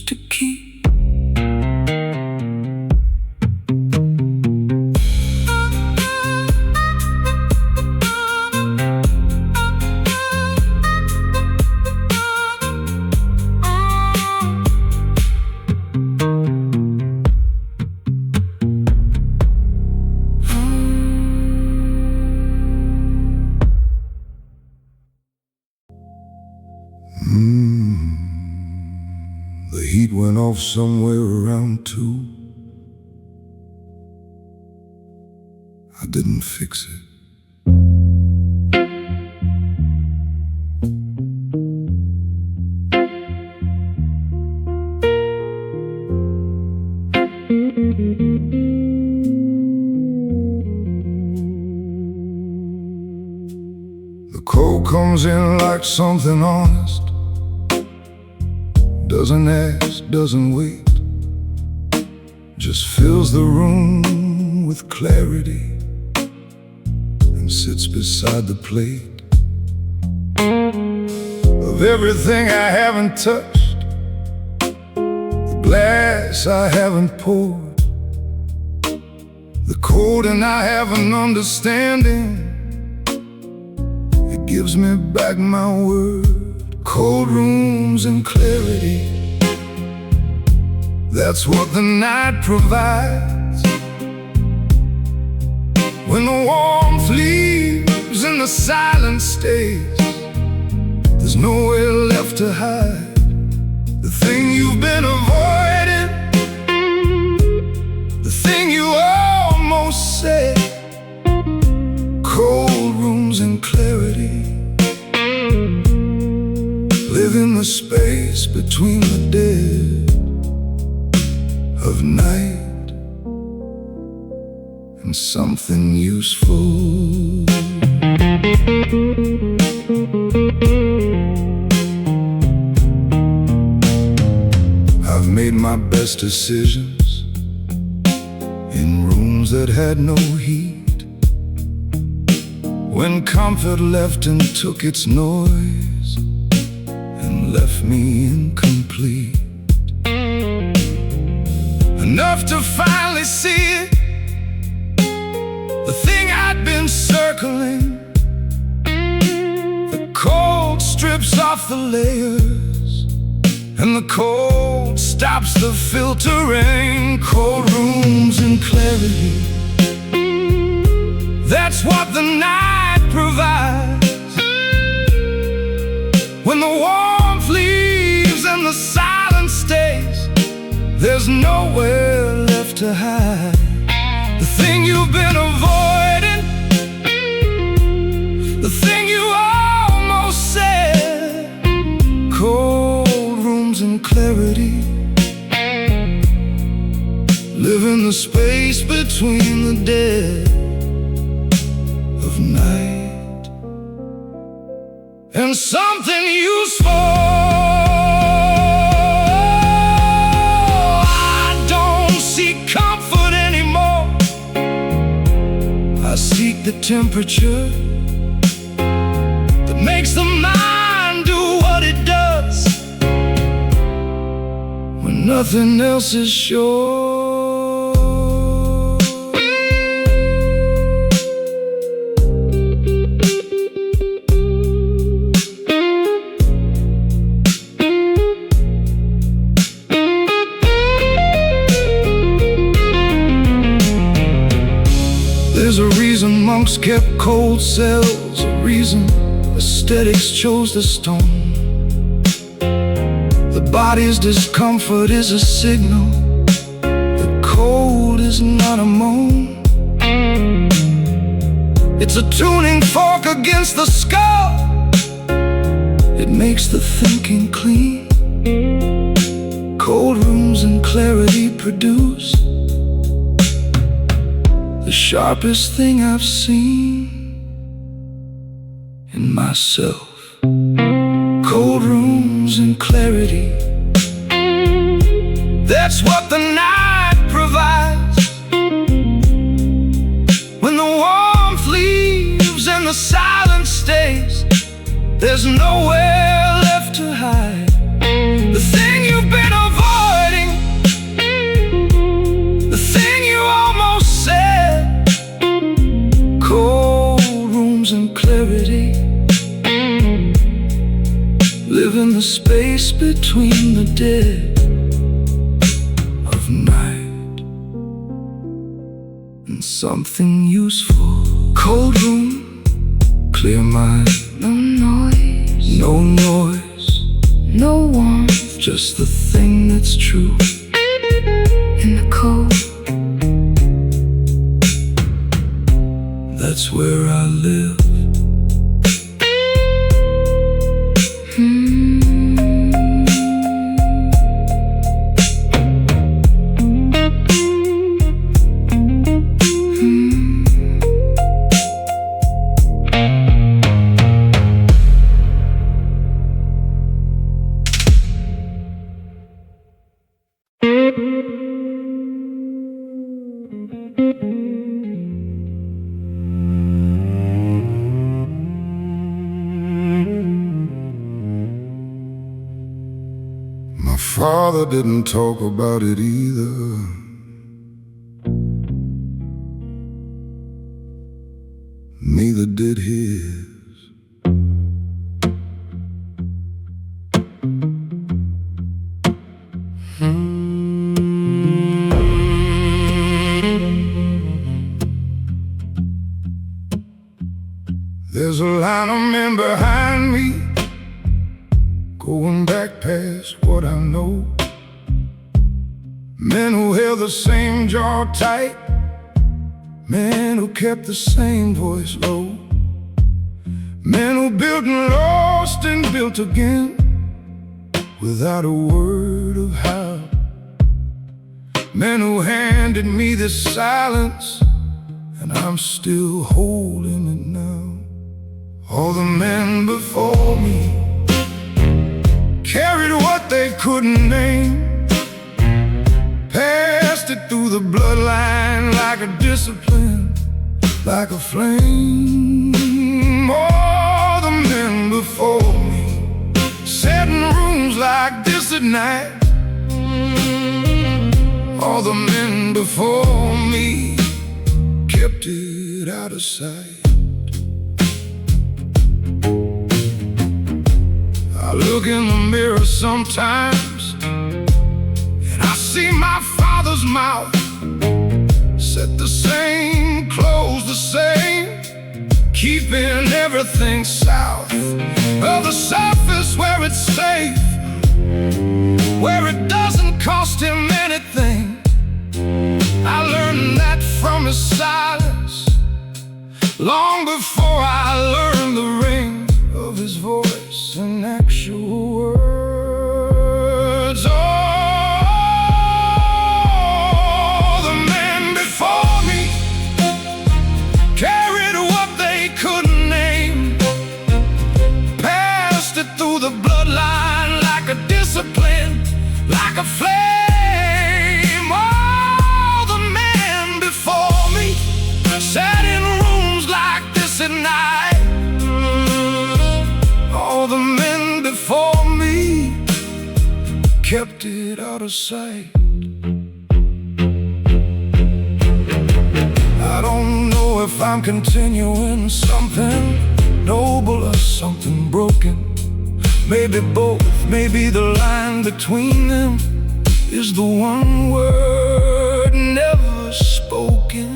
to keep. The heat went off somewhere around 2. I didn't fix it. The cold comes in like something honest, doesn't ask, doesn't wait, just fills the room with clarity and sits beside the plate of everything I haven't touched, the glass I haven't poured, the code and I have an understanding. It gives me back my word. Cold rooms and clarity, that's what the night provides. When the warmth leaves and the silence stays, there's nowhere left to hide. The thing you've been avoiding, the thing you almost said. Cold rooms and clarity, live in the space between the dead of night and something useful. I've made my best decisions in rooms that had no heat, when comfort left and took its noise and left me incomplete. Enough to finally see it, the thing I'd been circling. The cold strips off the layers, and the cold stops the filtering. Cold rooms and clarity, that's what the night provides. When the warmth leaves and the silence stays, there's nowhere left to hide. The thing you've been avoiding, the thing you almost said. Cold rooms and clarity, live in the space between the dead of night and something useful. I don't seek comfort anymore, I seek the temperature that makes the mind do what it does when nothing else is sure. There's a reason monks kept cold cells, a reason aesthetics chose the stone. The body's discomfort is a signal, the cold is not a moan. It's a tuning fork against the skull, it makes the thinking clean. Cold rooms and clarity produce the sharpest thing I've seen in myself. Cold rooms and clarity, that's what the night provides. When the warmth leaves and the silence stays, there's nowhere left to hide. The thing you've been avoiding, the thing you almost said. Cold rooms and clarity live in the space between the dead of night and something useful. Cold room, clear mind, No noise, no noise, no warmth, just the thing that's true. in the cold. That's where I live. My father didn't talk about it either. Neither did his. There's a line of men behind me, going back past what I know. Men who held the same jaw tight, men who kept the same voice low, men who built and lost and built again without a word of how. Men who handed me this silence, and I'm still holding it now. All the men before me carried what they couldn't name, passed it through the bloodline like a discipline, like a flame. All the men before me sat in rooms like this at night. All the men before me kept it out of sight. I look in the mirror sometimes, and I see my father's mouth, set the same, clothes the same, keeping everything south of the surface where it's safe, where it doesn't cost him anything. I learned that from his silence, long before I learned the ring of his voice and actual words. All the men before me carried what they couldn't name, passed it through the bloodline like a discipline, like a flame. All the men before me sat in rooms like this at night. All the men before me kept it out of sight. I don't know if I'm continuing something noble or something broken. Maybe both, maybe the line between them is the one word never spoken.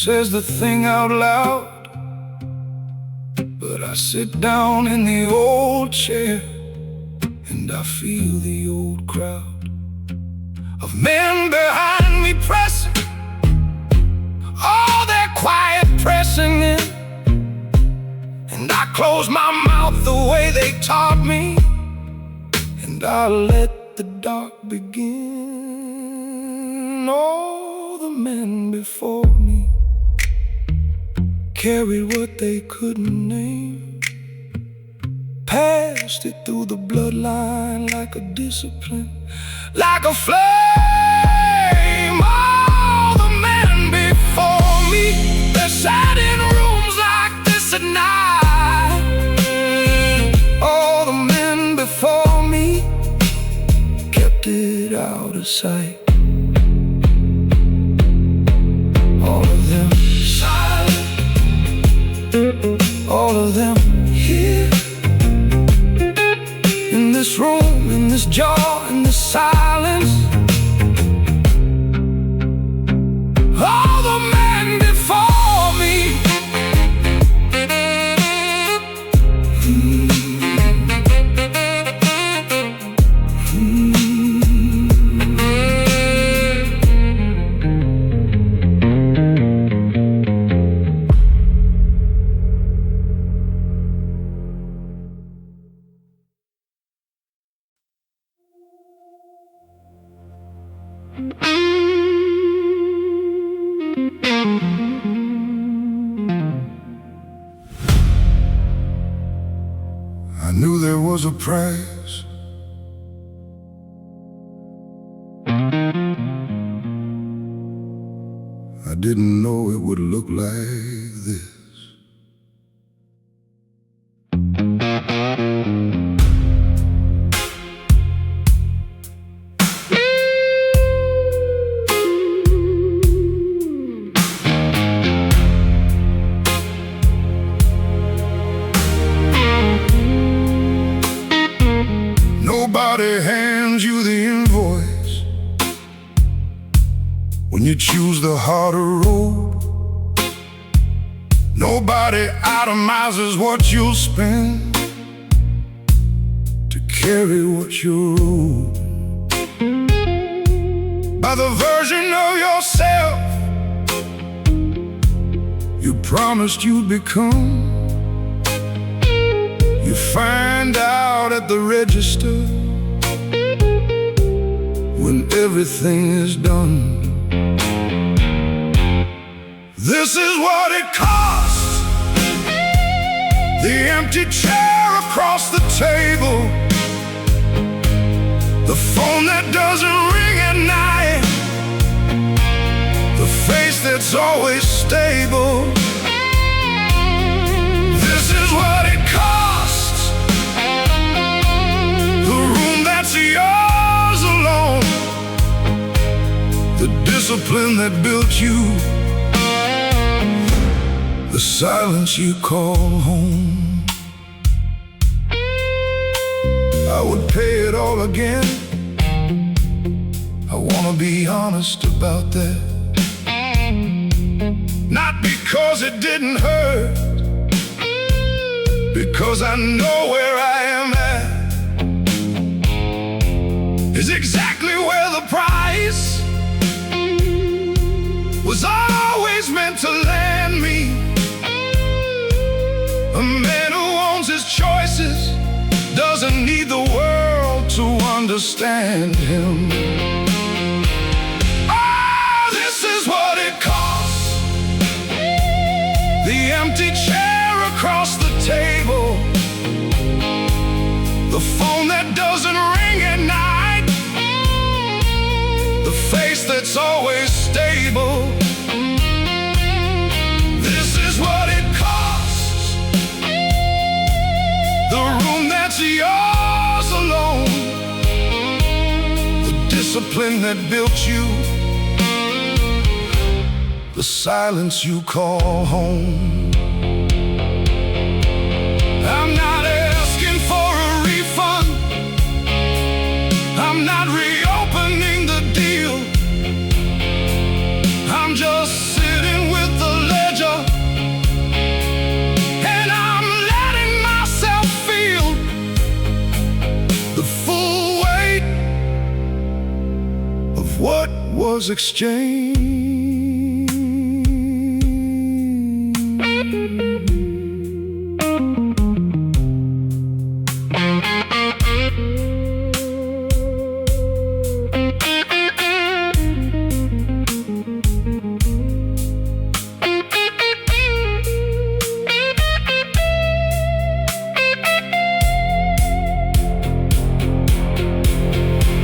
says the thing out loud, but I sit down in the old chair and I feel the old crowd of men behind me pressing. Oh, they're quiet pressing in, and I close my mouth the way they taught me, and I let the dark begin. All the men before me carried what they couldn't name, passed it through the bloodline like a discipline, like a flame. All the men before me, they sat in rooms like this at night. All the men before me kept it out of sight. All of them silent, all of them here, in this room, in this jaw, in this silence. All the men before me. I knew there was a price. I didn't know it would look like this. Nobody hands you the invoice when you choose the harder road. Nobody itemizes what you'll spend to carry what you're owed. By the version of yourself you promised you'd become, you find out at the register when everything is done. This is what it costs. The empty chair across the table, the phone that doesn't ring at night, the face that's always stable. This is what it costs. The room that's yours alone, the discipline that built you, the silence you call home. I would pay it all again. I wanna be honest about that. Not because it didn't hurt, because I know where I am at is exactly where the price was always meant to land me. A man who owns his choices doesn't need the world to understand him. Oh, this is what it costs. The empty chair across the table, the phone that doesn't ring at night, the face that's always stable. This is what it costs. The room that's yours alone, the discipline that built you, the silence you call home. I'm not asking for a refund. I'm not reopening the deal. I'm just sitting with the was exchanged.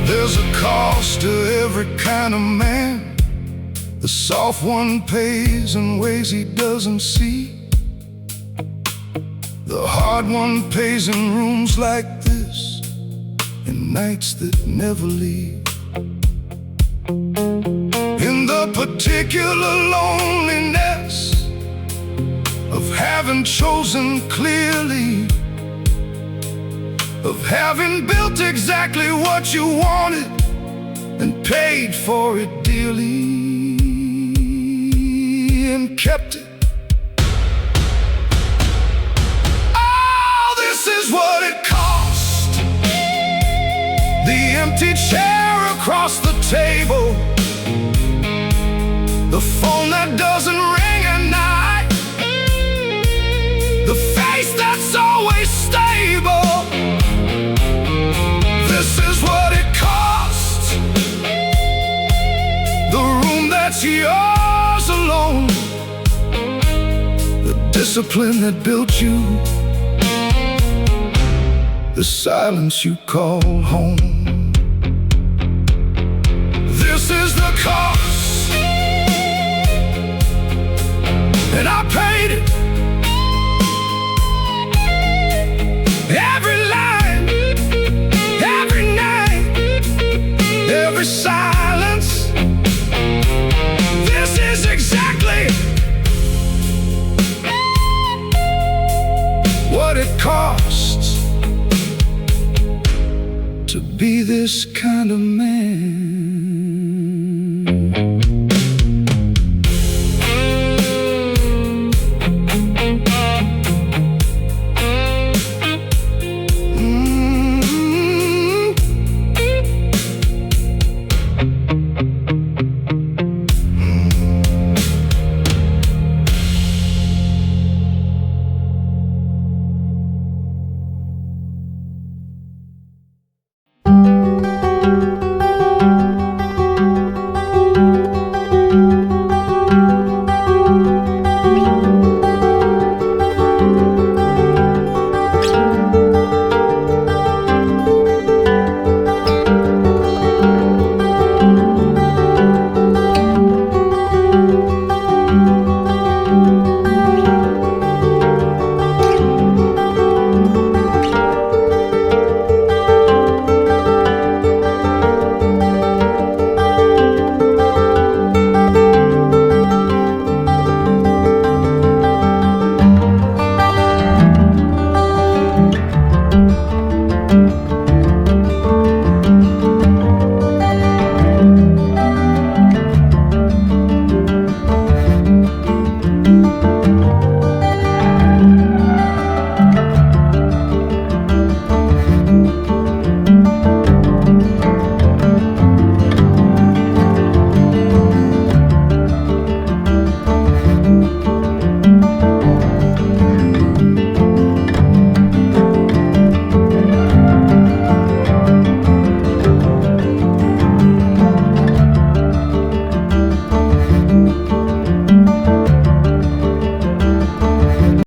There's a cost to every kind of man. The soft one pays in ways he doesn't see. The hard one pays in rooms like this, in nights that never leave. In the particular loneliness of having chosen clearly, of having built exactly what you wanted and paid for it dearly and kept it. Oh, this is what it cost. The empty chair across the table, the phone that doesn't ring at night, the face that's always stable. This is what it costs. The room that's yours alone, the discipline that built you, the silence you call home. This is the cost, and I paid it. Every line, every night, every silence. This is exactly what it costs to be this kind of man.